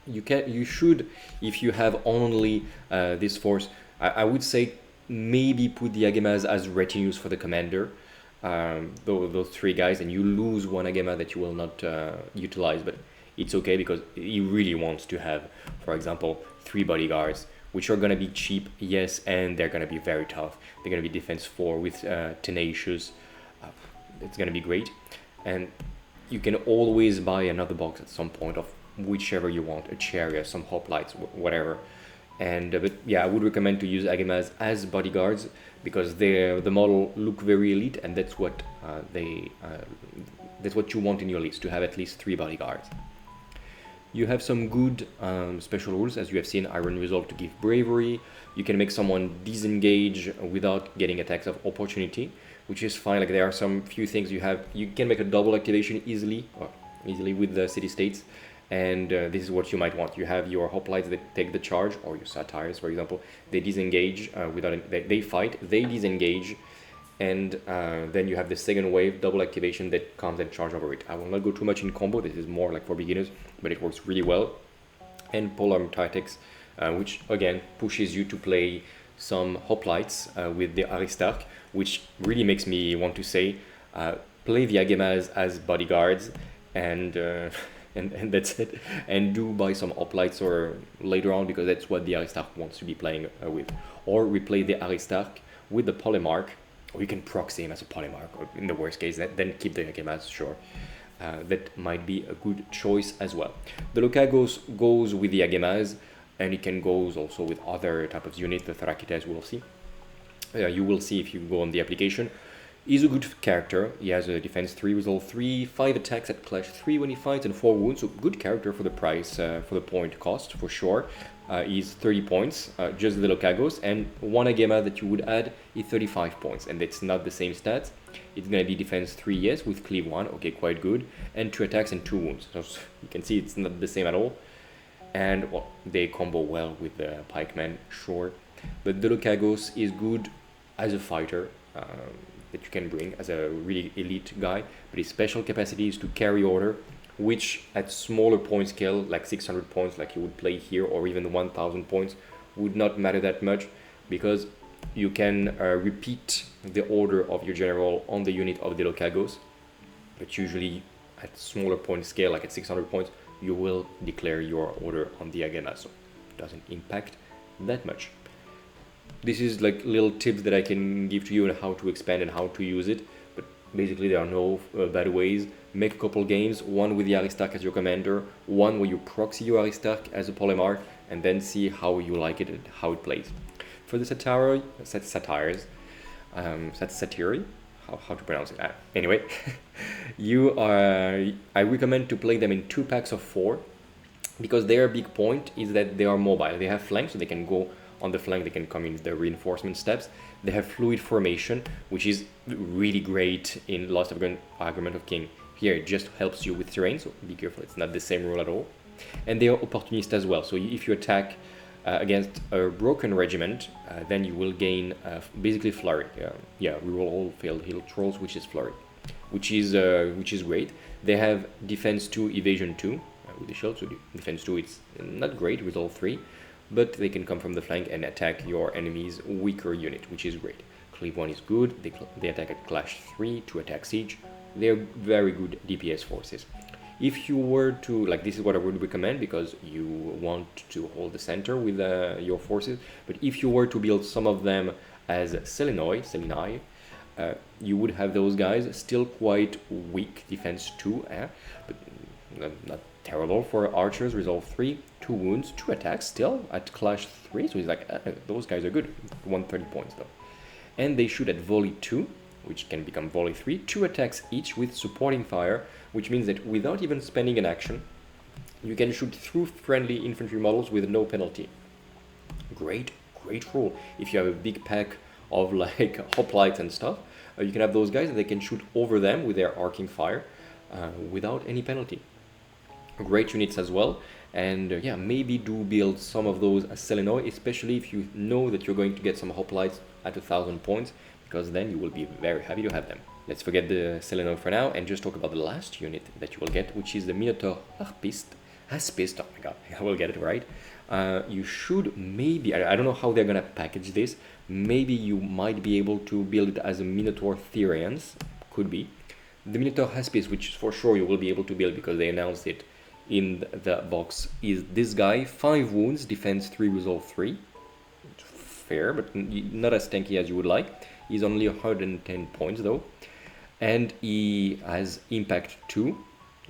You should, if you have only this force, I would say maybe put the Agemas as retinues for the commander, those 3 guys, and you lose one Agema that you will not utilize, but it's okay because he really wants to have, for example, 3 bodyguards, which are going to be cheap, yes, and they're going to be very tough. They're going to be defense 4 with tenacious. It's going to be great. And you can always buy another box at some point of whichever you want, a chariot, some hoplites, whatever. And but yeah, I would recommend to use Agemas as bodyguards because the model look very elite, and that's what that's what you want in your list, to have at least 3 bodyguards. You have some good special rules, as you have seen. Iron Resolve to give bravery. You can make someone disengage without getting attacks of opportunity, which is fine. Like there are some few things you have. You can make a double activation easily with the city states, and this is what you might want. You have your hoplites that take the charge, or your satires, for example. They disengage they fight, they disengage, and then you have the second wave double activation that comes and charge over it. I will not go too much in combo. This is more like for beginners, but it works really well. And Polar Tactics, which again pushes you to play some hoplites with the Aristarch, which really makes me want to say play the Agemas as bodyguards, and and that's it, and do buy some hoplites or later on, because that's what the Aristarch wants to be playing with. Or replay the Aristarch with the Polemarch, or you can proxy him as a Polemarch, or in the worst case, then keep the Agemas, sure. That might be a good choice as well. The Locagos goes with the Agemas, and it can go also with other type of unit, the Thrakites we'll see. You will see if you go on the application. He's a good character. He has a defense 3, resolve 3, 5 attacks at clash 3 when he fights, and 4 wounds. So good character for the price, for the point cost, for sure. He's 30 points, just the Locagos, and one Agema that you would add is 35 points, and it's not the same stats. It's going to be defense 3, yes, with cleave 1, okay, quite good, and 2 attacks and 2 wounds. So you can see it's not the same at all. And well, they combo well with the pikemen, sure. But the Locagos is good as a fighter, that you can bring as a really elite guy, but his special capacity is to carry order, which at smaller point scale, like 600 points, like you would play here, or even 1000 points, would not matter that much, because you can repeat the order of your general on the unit of the Locagos, but usually at smaller point scale, like at 600 points, you will declare your order on the Agena, so it doesn't impact that much. This is like little tips that I can give to you on how to expand and how to use it, but basically there are no bad ways. Make a couple games, one with the Aristarch as your commander, one where you proxy your Aristarch as a Polemarch, and then see how you like it and how it plays. For the satires, how to pronounce it? Anyway, I recommend to play them in 2 packs of 4, because their big point is that they are mobile. They have flanks, so they can go on the flank, they can come in the reinforcement steps. They have fluid formation, which is really great in Lost Argument of King. Here it just helps you with terrain, so be careful, it's not the same rule at all. And they are opportunist as well, so if you attack against a broken regiment, then you will gain basically flurry. Reroll all failed heal trolls, which is flurry, which is great. They have defense 2, evasion 2 with the shield, so defense 2 it's not great, resolve 3, but they can come from the flank and attack your enemy's weaker unit, which is great. Cleave 1 is good, they attack at clash 3, 2 attack siege. They're very good DPS forces. If you were to, like, this is what I would recommend because you want to hold the center with your forces, but if you were to build some of them as Selenoi, you would have those guys still quite weak, defense 2, but not terrible for archers, resolve 3, 2 wounds, 2 attacks still at clash 3, so he's like, those guys are good, 130 points though. And they shoot at volley 2, which can become volley 3, 2 attacks each with supporting fire, which means that without even spending an action, you can shoot through friendly infantry models with no penalty. Great rule. If you have a big pack of like hoplites and stuff, you can have those guys and they can shoot over them with their arcing fire without any penalty. Great units as well, and maybe do build some of those as Selenoi, especially if you know that you're going to get some hoplites at 1000 points, because then you will be very happy to have them. Let's forget the Selenoi for now and just talk about the last unit that you will get, which is the Minotaur Haspist. Oh my god, I will get it right. You should maybe, I don't know how they're gonna package this, maybe you might be able to build it as a Minotaur Therians, could be. The Minotaur Haspist, which for sure you will be able to build because they announced it in the box, is this guy, 5 wounds, defense 3, resolve 3. Fair, but not as tanky as you would like. He's only 110 points though. And he has impact 2,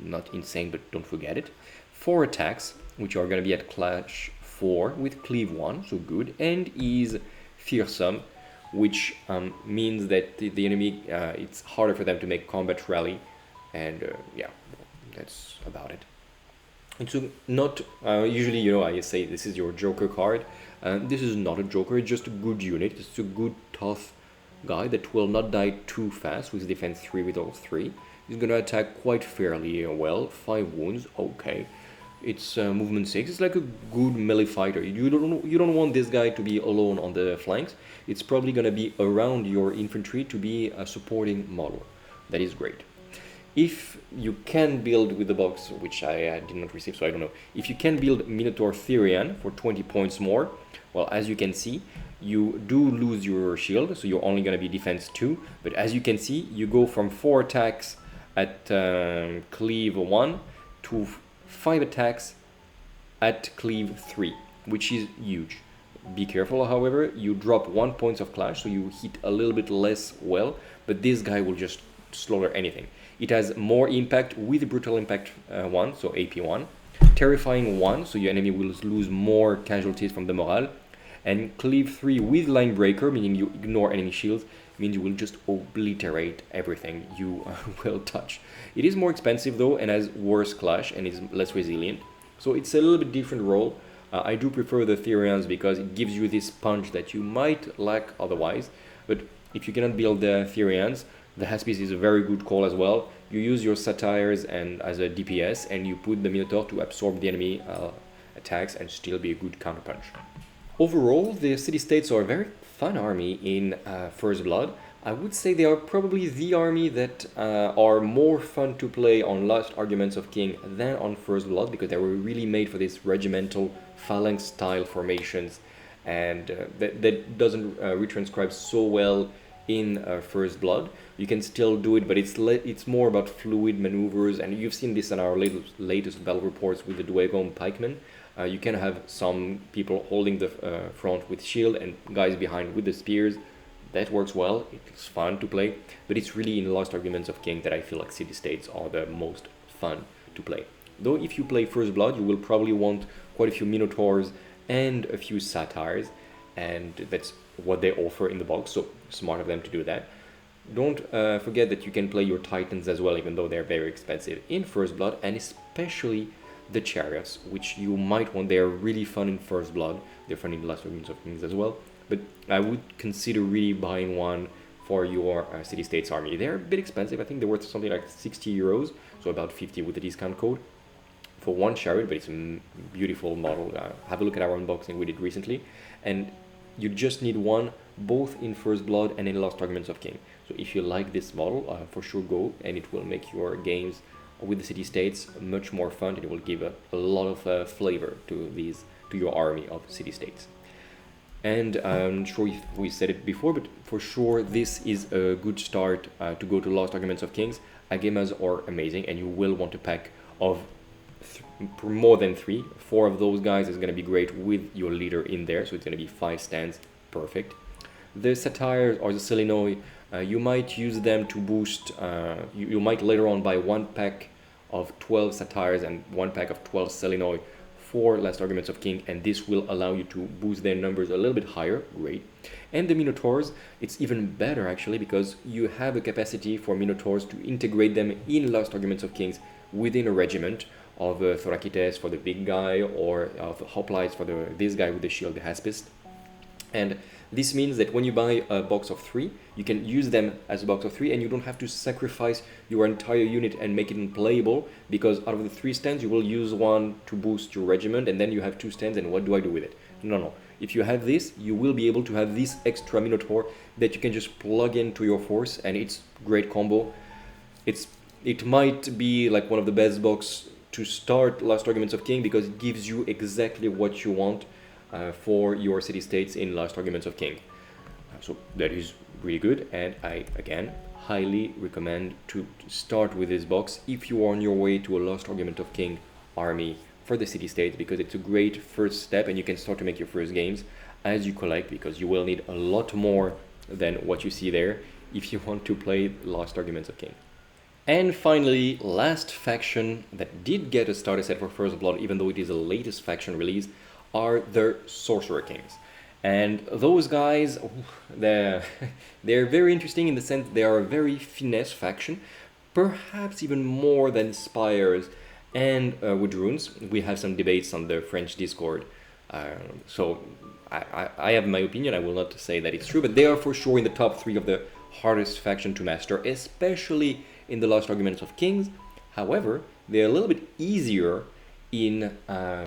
not insane, but don't forget it. 4 attacks, which are going to be at clash 4 with cleave 1, so good, and is fearsome, which means that the enemy, it's harder for them to make combat rally, and yeah, that's about it. It's not, usually, you know, I say this is your Joker card. This is not a Joker, it's just a good unit. It's a good, tough guy that will not die too fast with defense 3 with all 3. He's gonna attack quite fairly well, 5 wounds, okay. It's movement 6, it's like a good melee fighter. You don't want this guy to be alone on the flanks. It's probably gonna be around your infantry to be a supporting model. That is great. If you can build with the box, which I did not receive, so I don't know. If you can build Minotaur Therian for 20 points more, well, as you can see, you do lose your shield, so you're only going to be defense 2. But as you can see, you go from 4 attacks at cleave 1 to 5 attacks at cleave 3, which is huge. Be careful, however, you drop 1 point of clash, so you hit a little bit less well, but this guy will just slaughter anything. It has more impact with Brutal Impact 1, so AP 1, Terrifying 1, so your enemy will lose more casualties from the morale, and Cleave 3 with Line Breaker, meaning you ignore enemy shields, means you will just obliterate everything you will touch. It is more expensive though, and has worse clash, and is less resilient, so it's a little bit different role. I do prefer the Therians because it gives you this punch that you might lack otherwise, but if you cannot build the Therians, the Haspice is a very good call as well. You use your Satires and as a DPS, and you put the Minotaur to absorb the enemy attacks and still be a good counterpunch. Overall, the City-States are a very fun army in First Blood. I would say they are probably the army that are more fun to play on Lost Arguments of King than on First Blood, because they were really made for this regimental phalanx style formations, and that doesn't retranscribe so well in First Blood. You can still do it, but it's more about fluid maneuvers, and you've seen this in our latest battle reports with the Dweghoms pikemen. You can have some people holding the front with shield and guys behind with the spears. That works well, it's fun to play, but it's really in Lost Arguments of King that I feel like City-States are the most fun to play. Though if you play First Blood, you will probably want quite a few Minotaurs and a few Satires, and that's what they offer in the box, so smart of them to do that. Don't forget that you can play your Titans as well, even though they're very expensive in First Blood, and especially the Chariots, which you might want. They're really fun in First Blood, they're fun in Lost Arguments of Kings as well, but I would consider really buying one for your City-States army. They're a bit expensive, I think they're worth something like 60 euros, so about 50 with the discount code, for one Chariot, but it's a beautiful model. Have a look at our unboxing we did recently, and you just need one both in First Blood and in Lost Arguments of King. So if you like this model, for sure go, and it will make your games with the City-States much more fun, and it will give a lot of flavor to your army of City-States. And I'm sure if we said it before, but for sure this is a good start to go to Lost Arguments of Kings. Agemas are amazing, and you will want a pack of more than 3. 4 of those guys is going to be great with your leader in there, so it's going to be 5 stands, perfect. The Satires or the Selenoi, you might use them to boost, you might later on buy 1 pack of 12 Satires and 1 pack of 12 Selenoi for Last Arguments of King, and this will allow you to boost their numbers a little bit higher, great. And the Minotaurs, it's even better actually, because you have a capacity for Minotaurs to integrate them in Last Arguments of Kings within a regiment of Thorakites for the big guy, or of Hoplites for this guy with the shield, the Haspist. And this means that when you buy a box of 3, you can use them as a box of 3, and you don't have to sacrifice your entire unit and make it unplayable, because out of the 3 stands you will use 1 to boost your regiment, and then you have 2 stands, and what do I do with it? No. If you have this, you will be able to have this extra Minotaur that you can just plug into your force, and it's great combo. It might be like one of the best box to start Last Arguments of King, because it gives you exactly what you want for your City-States in Last Arguments of King. So that is really good, and I again highly recommend to start with this box if you are on your way to a Last Argument of King army for the City-States, because it's a great first step, and you can start to make your first games as you collect, because you will need a lot more than what you see there if you want to play Last Arguments of King. And finally, last faction that did get a starter set for First Blood, even though it is the latest faction release, are the Sorcerer Kings. And those guys, they're, they're very interesting in the sense they are a very finesse faction, perhaps even more than Spires and Woodrunes. We have some debates on the French Discord. So I have my opinion. I will not say that it's true, but they are for sure in the top 3 of the hardest faction to master, especially in the Lost Arguments of Kings. However, they're a little bit easier in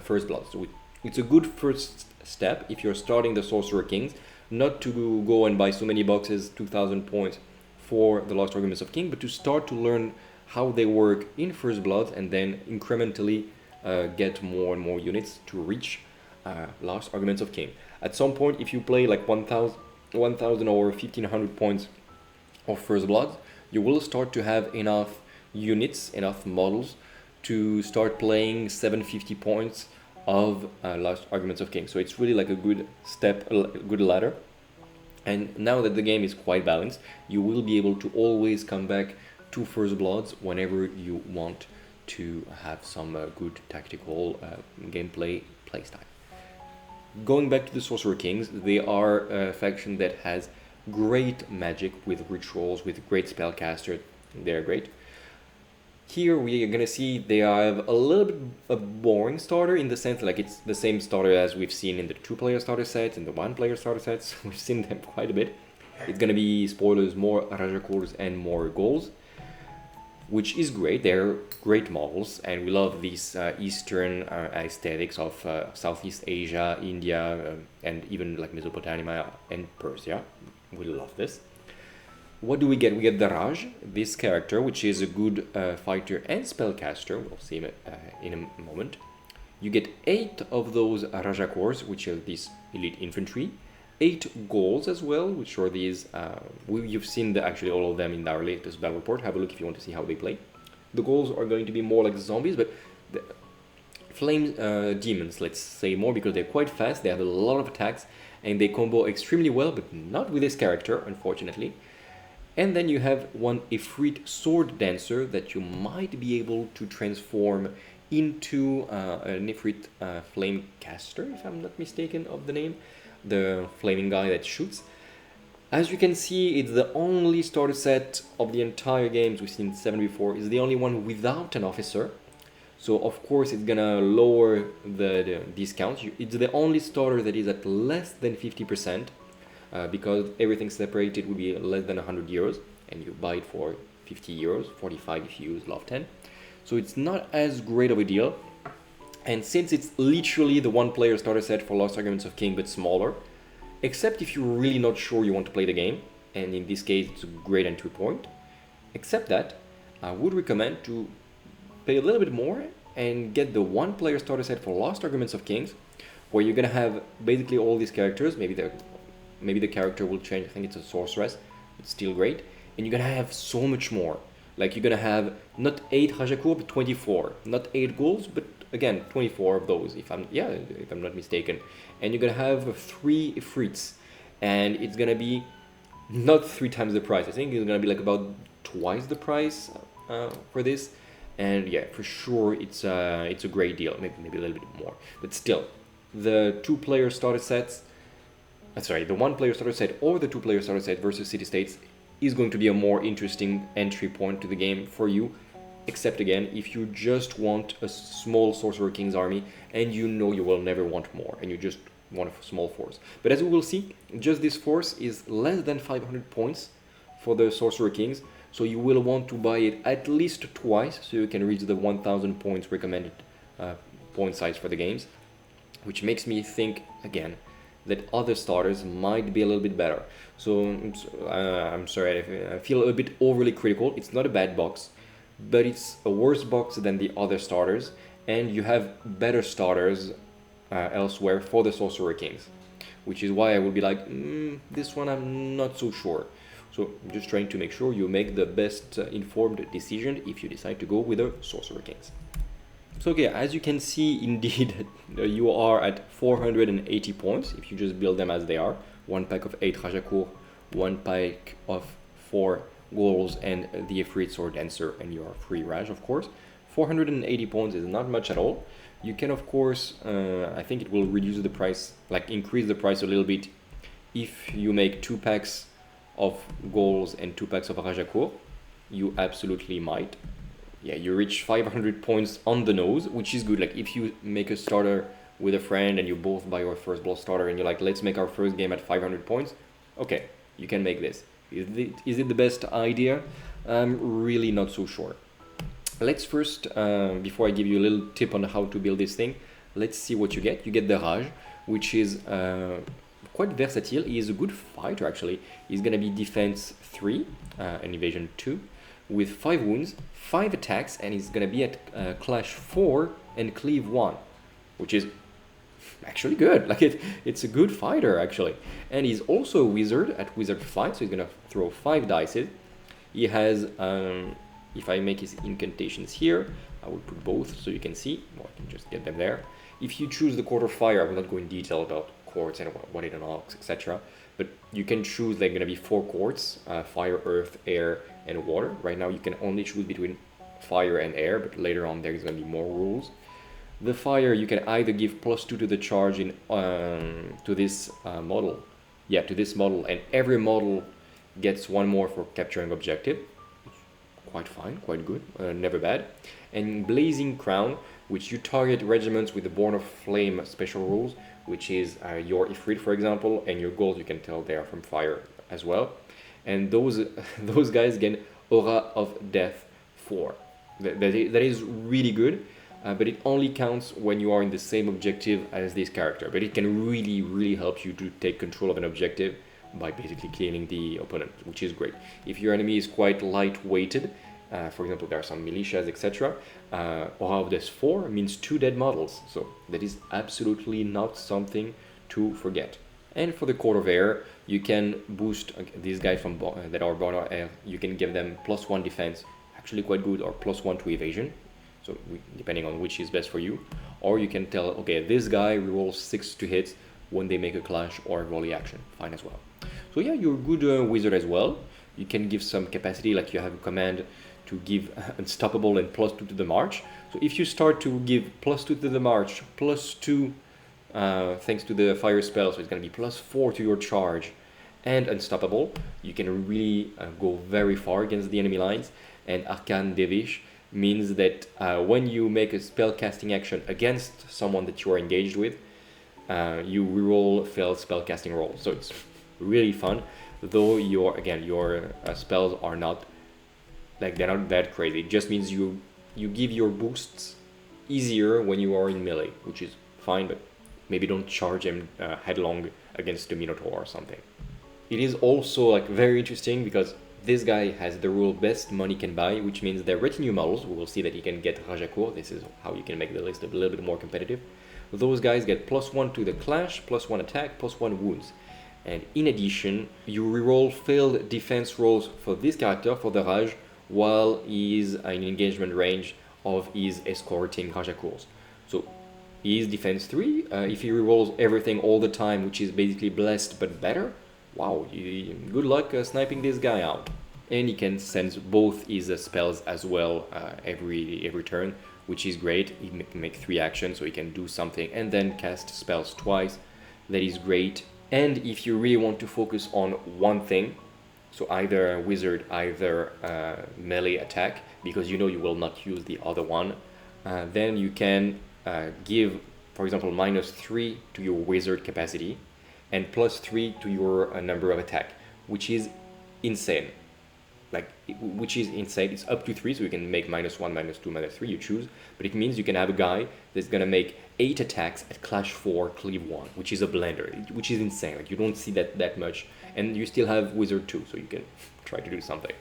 First Blood. So it's a good first step if you're starting the Sorcerer Kings, not to go and buy so many boxes, 2000 points for the Lost Arguments of King, but to start to learn how they work in First Blood and then incrementally get more and more units to reach Lost Arguments of King. At some point, if you play like 1000 or 1500 points of First Blood, you will start to have enough units, enough models to start playing 750 points of Lost Arguments of King. So it's really like a good step, a good ladder. And now that the game is quite balanced, you will be able to always come back to First Bloods whenever you want to have some good tactical gameplay playstyle. Going back to the Sorcerer Kings, they are a faction that has great magic with rituals, with great spellcaster. They're great. Here we are gonna see they have a little bit a boring starter in the sense like it's the same starter as we've seen in the 2-player starter sets and the 1-player starter sets. We've seen them quite a bit. It's gonna be, spoilers, more Rajakurs and more goals, which is great. They're great models, and we love these Eastern aesthetics of Southeast Asia, India, and even like Mesopotamia and Persia. We love this. What do we get? We get the Raj, this character, which is a good fighter and spellcaster. We'll see him in a moment. You get 8 of those Rajakors, which are these elite infantry. 8 goals as well, which are these, you've seen actually all of them in our latest battle report. Have a look if you want to see how they play. The goals are going to be more like zombies, but the flame demons, let's say more, because they're quite fast, they have a lot of attacks, and they combo extremely well, but not with this character, unfortunately. And then you have one Ifrit Sword Dancer that you might be able to transform into an Ifrit Flame Caster, if I'm not mistaken of the name. The flaming guy that shoots. As you can see, it's the only starter set of the entire games we've seen 7 before. It's the only one without an officer. So of course it's gonna lower the discount. It's the only starter that is at less than 50%. Because everything separated would be less than 100 euros, and you buy it for 50 euros, 45 if you use Love 10. So it's not as great of a deal. And since it's literally the 1-player starter set for Lost Arguments of King, but smaller, except if you're really not sure you want to play the game, and in this case it's a great entry point, except that, I would recommend to pay a little bit more and get the 1-player starter set for Lost Arguments of Kings, where you're gonna have basically all these characters. Maybe the character will change. I think it's a sorceress. It's still great. And you're gonna have so much more. Like you're gonna have not 8 Rajakur, but 24. Not 8 goals, but again 24 of those. If I'm not mistaken. And you're gonna have 3 Ifrits, and it's gonna be not 3 times the price. I think it's gonna be like about twice the price for this. And yeah, for sure it's a great deal. Maybe a little bit more, but still, the 2-player starter sets. The 1-player starter set or the 2-player starter set versus city-states is going to be a more interesting entry point to the game for you, except again, if you just want a small Sorcerer King's army and you know you will never want more and you just want a small force. But as we will see, just this force is less than 500 points for the Sorcerer Kings, so you will want to buy it at least twice so you can reach the 1000 points recommended point size for the games, which makes me think again that other starters might be a little bit better. So I'm sorry, I feel a bit overly critical. It's not a bad box, but it's a worse box than the other starters, and you have better starters elsewhere for the Sorcerer Kings, which is why I will be like, this one I'm not so sure. So I'm just trying to make sure you make the best informed decision if you decide to go with the Sorcerer Kings. So okay, as you can see, indeed, you are at 480 points if you just build them as they are. 1 pack of 8 Rajakur, 1 pack of 4 goals, and the Ifrit Sword Dancer, and your free Raj, of course. 480 points is not much at all. You can, of course, I think it will reduce the price, like increase the price a little bit if you make 2 packs of goals and 2 packs of Rajakur. You absolutely might. Yeah, you reach 500 points on the nose, which is good. Like if you make a starter with a friend and you both buy your first blood starter and you're like, let's make our first game at 500 points. Okay, you can make this. Is it the best idea? I'm really not so sure. Let's first, before I give you a little tip on how to build this thing, let's see what you get. You get the Raj, which is quite versatile. He is a good fighter actually. He's gonna be defense 3 and evasion 2 with 5 wounds, 5 attacks, and he's gonna be at clash 4 and cleave 1, which is actually good. Like it's a good fighter actually. And he's also a wizard at wizard 5, so he's gonna throw 5 dice. He has if I make his incantations here, I will put both so you can see. Well, I can just get them there. If you choose the Court of Fire, I will not go in detail about courts and what it unlocks, etc. But you can choose, like, gonna be 4 courts, fire, earth, air, and water. Right now you can only choose between fire and air, but later on there's gonna be more rules. The fire, you can either give +2 to the charge in to this model. Yeah, to this model, and every model gets 1 more for capturing objective. Quite fine, quite good, never bad. And Blazing Crown, which you target regiments with the Born of Flame special rules, which is your Ifrit, for example, and your goals, you can tell they are from fire as well. And those guys get Aura of Death 4. That is really good, but it only counts when you are in the same objective as this character. But it can really help you to take control of an objective by basically killing the opponent, which is great. If your enemy is quite light-weighted, for example, there are some militias, etc., Aura of Death 4 means 2 dead models, so that is absolutely not something to forget. And for the Court of Air, you can boost these guys from that are born of air. You can give them +1 defense, actually quite good, or +1 to evasion, so depending on which is best for you. Or you can tell, okay, this guy rerolls 6 to hit when they make a clash or a volley action, fine as well. So yeah, you're a good wizard as well. You can give some capacity, like you have a command to give unstoppable and +2 to the march. So if you start to give +2 to the march, +2 thanks to the fire spell, so it's going to be +4 to your charge and unstoppable, you can really go very far against the enemy lines. And Arcane Devish means that when you make a spell casting action against someone that you are engaged with, you reroll failed spell casting roll. So it's really fun, though your spells are not, like, they're not that crazy. It just means you give your boosts easier when you are in melee, which is fine, but maybe don't charge him headlong against the Minotaur or something. It is also, like, very interesting because this guy has the rule best money can buy, which means the retinue models, we will see that he can get Rajakur. This is how you can make the list a little bit more competitive. Those guys get +1 to the clash, +1 attack, +1 wounds. And in addition, you reroll failed defense rolls for this character, for the Raj, while he is in engagement range of his escorting Rajakurs. So he is defense 3. If he rerolls everything all the time, which is basically blessed but better, wow, good luck sniping this guy out. And he can sense both his spells as well every turn, which is great. He can make 3 actions, so he can do something and then cast spells twice. That is great. And if you really want to focus on one thing, so either a wizard, either melee attack, because you know you will not use the other one, then you can give, for example, -3 to your wizard capacity and +3 to your number of attack, which is insane. Which is insane. It's up to 3, so you can make -1, -2, -3, you choose. But it means you can have a guy that's gonna make 8 attacks at clash 4, cleave 1, which is a blender, which is insane. Like, you don't see that much, and you still have wizard 2, so you can try to do something.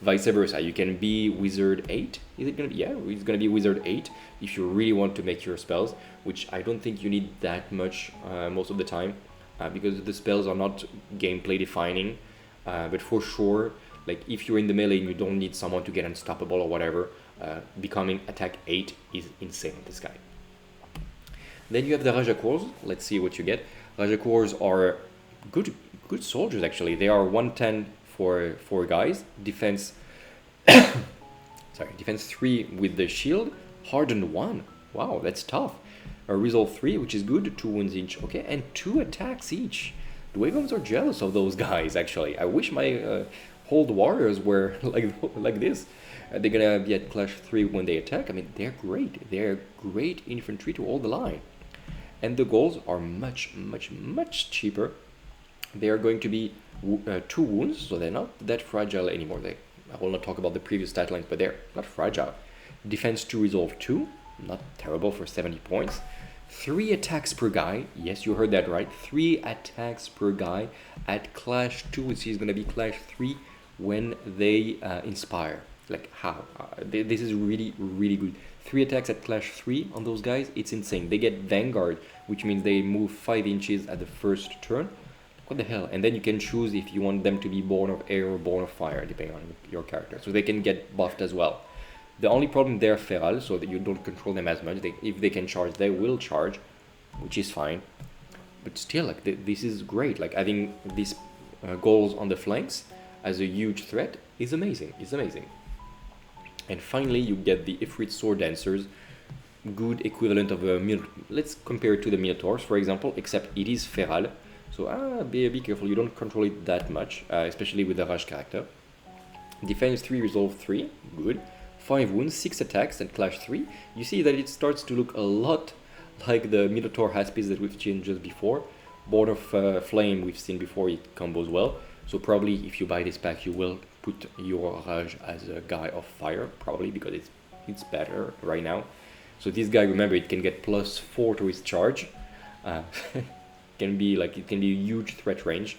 Vice versa, you can be wizard 8. Is it gonna be? Yeah, it's gonna be wizard 8 if you really want to make your spells, which I don't think you need that much most of the time, because the spells are not gameplay defining, but for sure, like, if you're in the melee and you don't need someone to get unstoppable or whatever, becoming attack 8 is insane in this guy. Then you have the Rajakurs. Let's see what you get. Rajakurs are good soldiers actually. They are 110 for 4 guys. Defense defense 3 with the shield. Hardened 1. Wow, that's tough. resolve 3, which is good, 2 wounds each, okay, and 2 attacks each. Dweghoms are jealous of those guys, actually. I wish my hold warriors were like this. They're gonna be at clash 3 when they attack. I mean, they're great. They're great infantry to hold the line. And the goals are much, much, much cheaper. They are going to be 2 wounds, so they're not that fragile anymore. I will not talk about the previous stat lines, but they're not fragile. Defense 2, resolve 2, not terrible for 70 points. 3 attacks per guy, yes, you heard that right, 3 attacks per guy at clash 2, which is going to be clash 3 when they inspire. Like how? This is really, really good. 3 attacks at clash 3 on those guys, it's insane. They get Vanguard, which means they move 5 inches at the first turn. What the hell? And then you can choose if you want them to be born of air or born of fire, depending on your character. So they can get buffed as well. The only problem, they're feral, so that you don't control them as much. If they can charge, they will charge, which is fine. But still, like this is great. Like having these goals on the flanks as a huge threat is amazing. It's amazing. And finally, you get the Ifrit Sword Dancers, good equivalent of a let's compare it to the Minotaurs, for example, except it is feral. So be careful, you don't control it that much, especially with the Raj character. Defense 3, resolve 3, good. 5 wounds, 6 attacks, and clash 3. You see that it starts to look a lot like the Minotaur Haspis that we've seen just before. Born of Flame, we've seen before, it combos well. So probably if you buy this pack, you will put your Raj as a guy of fire, probably because it's better right now. So this guy, remember, it can get +4 to his charge. It can be a huge threat range.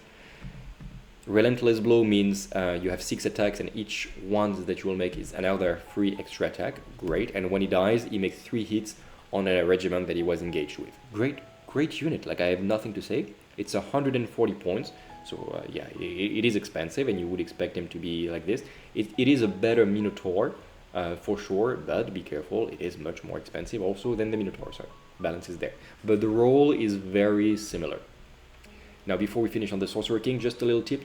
Relentless Blow means you have 6 attacks, and each one that you will make is another free extra attack. Great. And when he dies, he makes 3 hits on a regiment that he was engaged with. Great unit. Like, I have nothing to say. It's 140 points. So yeah, it is expensive, and you would expect him to be like this. It is a better Minotaur for sure, but be careful, it is much more expensive also than the Minotaur, so balance is there. But the role is very similar. Now, before we finish on the Sorcerer King, just a little tip.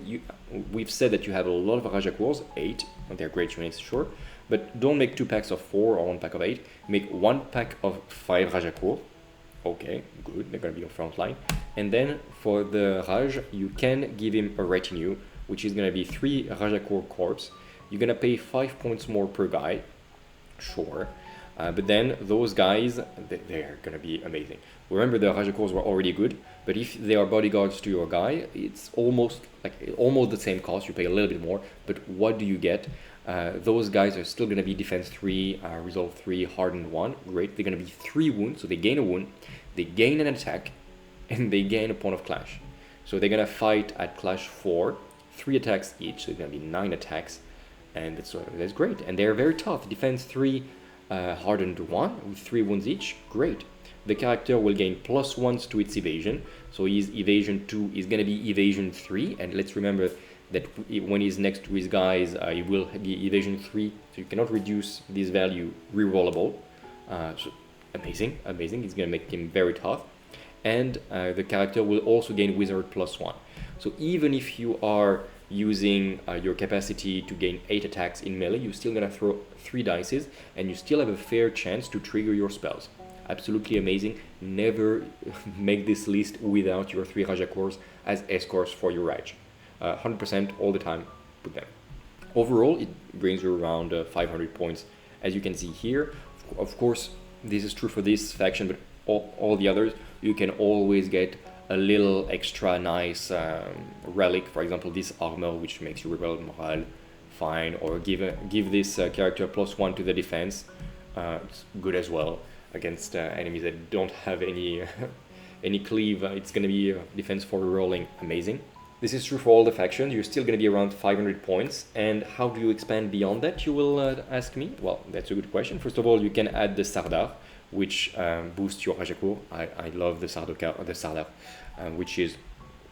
We've said that you have a lot of Rajakours, 8, and they're great units, sure, but don't make 2 packs of 4 or 1 pack of 8. Make 1 pack of 5 Rajakours. Okay, good, they're gonna be on front line. And then for the Raj, you can give him a retinue, which is gonna be 3 Rajakour corps. You're gonna pay 5 points more per guy, sure. But then those guys, they're gonna be amazing. Remember, the Rajakours were already good, but if they are bodyguards to your guy, it's almost the same cost. You pay a little bit more, but what do you get? Those guys are still gonna be defense 3, resolve 3, hardened 1. Great. They're gonna be 3 wounds, so they gain a wound, they gain an attack, and they gain a point of clash. So they're gonna fight at clash 4, 3 attacks each, so it's gonna be 9 attacks, and that's great. And they're very tough. Defense 3, hardened 1 with 3 wounds each. Great. The character will gain +1s to its evasion, so his evasion 2 is gonna be evasion 3, and let's remember that when he's next to his guys, he will be evasion 3, so you cannot reduce this value rerollable. So amazing. It's gonna make him very tough. And the character will also gain wizard +1. So even if you are using your capacity to gain 8 attacks in melee, you're still gonna throw 3 dices, and you still have a fair chance to trigger your spells. Absolutely amazing. Never make this list without your 3 Rajakours as escorts for your Raj. 100% all the time with them. Overall, it brings you around 500 points, as you can see here. Of course, this is true for this faction, but all the others, you can always get a little extra nice relic. For example, this armor, which makes you rebel morale, fine. Or give this character +1 to the defense. It's good as well against enemies that don't have any any cleave. It's going to be defense 4 rolling, amazing. This is true for all the factions. You're still going to be around 500 points. And how do you expand beyond that, you will ask me? Well, that's a good question. First of all, you can add the Sardar, which boosts your Rajakour. I love the Sardar, which is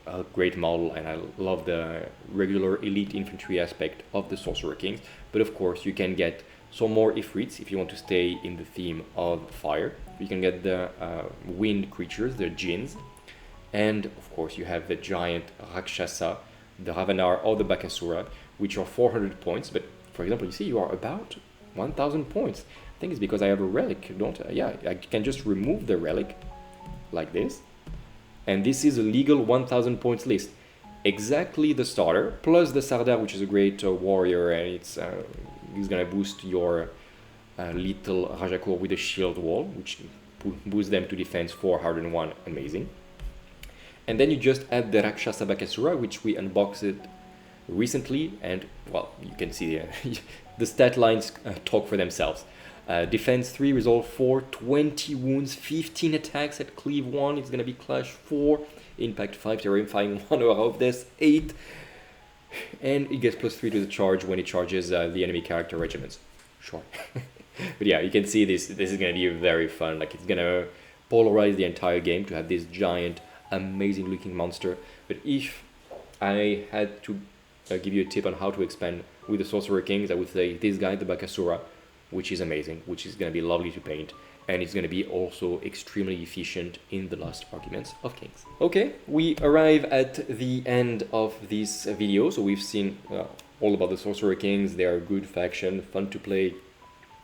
a great model, and I love the regular elite infantry aspect of the Sorcerer Kings. But of course, you can get some more Ifrits if you want to stay in the theme of fire. You can get the wind creatures, the Jinns. And of course, you have the giant Rakshasa, the Ravanar or the Bakasura, which are 400 points. But for example, you see you are about 1000 points. I think it's because I have a relic, don't I? Yeah, I can just remove the relic like this. And this is a legal 1000 points list. Exactly the starter, plus the Sardar, which is a great warrior, and it's gonna boost your little Rajakur with a shield wall, which boosts them to defense 401, amazing. And then you just add the Rakshasa Bakasura, which we unboxed recently, and well, you can see the stat lines talk for themselves. Defense 3, resolve 4, 20 wounds, 15 attacks at cleave 1, it's gonna be clash 4, impact 5, terrifying 1 of this 8, and it gets +3 to the charge when it charges the enemy character regiments. Sure. But yeah, you can see this is gonna be very fun. Like, it's gonna polarize the entire game to have this giant, amazing looking monster. But if I had to give you a tip on how to expand with the Sorcerer Kings, I would say this guy, the Bakasura, which is amazing, which is gonna be lovely to paint, and it's gonna be also extremely efficient in the Lost Arguments of Kings. Okay, we arrive at the end of this video. So we've seen all about the Sorcerer Kings. They are a good faction, fun to play,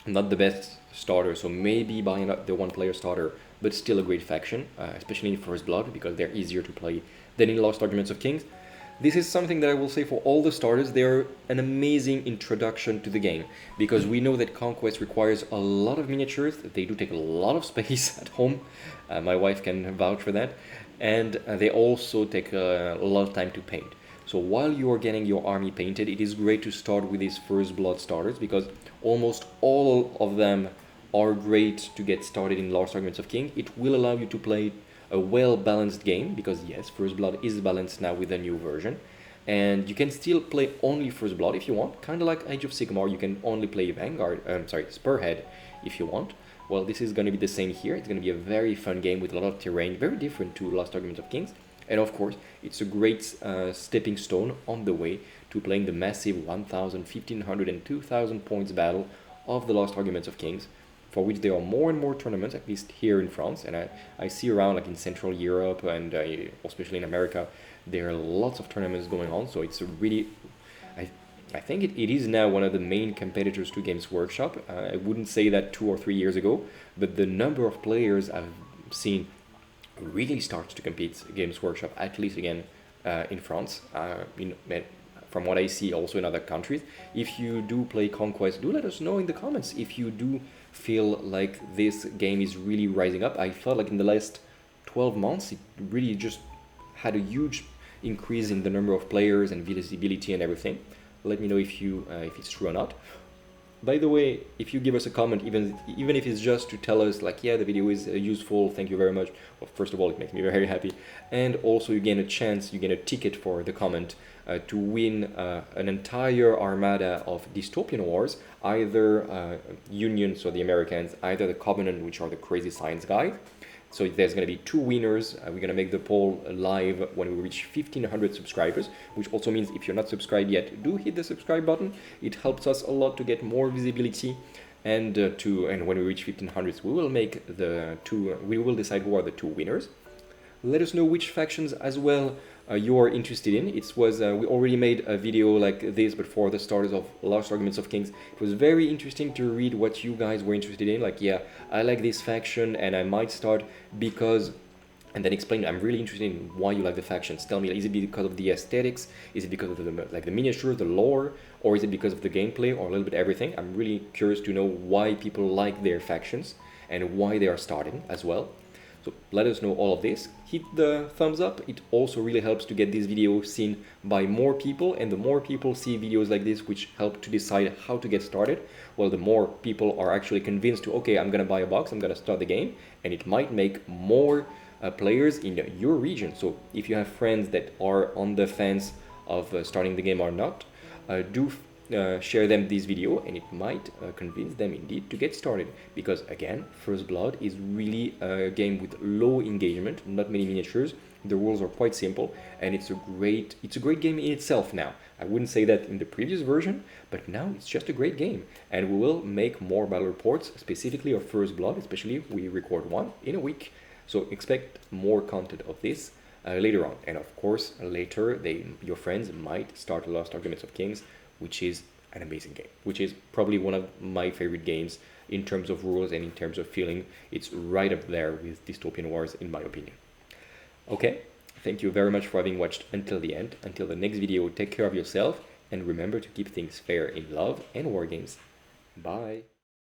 not the best starter, so maybe buy the one-player starter, but still a great faction, especially in First Blood, because they're easier to play than in Lost Arguments of Kings. This is something that I will say for all the starters. They're an amazing introduction to the game, because we know that Conquest requires a lot of miniatures. They do take a lot of space at home. My wife can vouch for that. And they also take a lot of time to paint. So while you are getting your army painted, it is great to start with these First Blood starters, because almost all of them are great to get started in Lost Arguments of King. It will allow you to play a well-balanced game, because yes, First Blood is balanced now with the new version, and you can still play only First Blood if you want, kind of like Age of Sigmar. You can only play Spearhead if you want. Well, this is going to be the same here. It's going to be a very fun game with a lot of terrain, very different to Lost Arguments of Kings, and of course, it's a great stepping stone on the way to playing the massive 1000, 1500, and 2000 points battle of the Lost Arguments of Kings, for which there are more and more tournaments, at least here in France, and I see around, like in Central Europe and especially in America, there are lots of tournaments going on. So it's a really, I think it is now one of the main competitors to Games Workshop. I wouldn't say that 2 or 3 years ago, but the number of players I've seen really starts to compete Games Workshop, at least again in France. From what I see also in other countries. If you do play Conquest, do let us know in the comments if you do feel like this game is really rising up. I felt like in the last 12 months it really just had a huge increase in the number of players and visibility and everything. Let me know if it's true or not. By the way, if you give us a comment, even if it's just to tell us like, yeah, the video is useful, thank you very much. Well, first of all, it makes me very happy, and also you gain a ticket for the comment to win an entire armada of Dystopian Wars, either Union, so the Americans, either the Covenant, which are the crazy science guys. So there's going to be 2 winners. We're going to make the poll live when we reach 1500 subscribers, which also means if you're not subscribed yet, do hit the subscribe button. It helps us a lot to get more visibility, and when we reach 1500, we will make we will decide who are the 2 winners. Let us know which factions as well you are interested in. We already made a video like this, but for the starters of Lost Arguments of Kings. It was very interesting to read what you guys were interested in. Like, yeah, I like this faction and I might start because, and then explain, I'm really interested in why you like the factions. Tell me, is it because of the aesthetics? Is it because of the miniature, the lore, or is it because of the gameplay, or a little bit everything? I'm really curious to know why people like their factions and why they are starting as well. So let us know all of this. Hit the thumbs up. It also really helps to get this video seen by more people, and the more people see videos like this, which help to decide how to get started, well, the more people are actually convinced to, okay, I'm gonna buy a box, I'm gonna start the game, and it might make more players in your region. So if you have friends that are on the fence of starting the game or not, do share them this video, and it might convince them indeed to get started, because again, First Blood is really a game with low engagement, not many miniatures, the rules are quite simple, and it's a great game in itself now. I wouldn't say that in the previous version, but now it's just a great game, and we will make more battle reports specifically of First Blood, especially if we record one in a week, so expect more content of this later on. And of course later your friends might start Lost Arguments of Kings, which is an amazing game, which is probably one of my favorite games in terms of rules and in terms of feeling. It's right up there with Dystopian Wars, in my opinion. Okay, thank you very much for having watched until the end. Until the next video, take care of yourself, and remember to keep things fair in love and war games. Bye.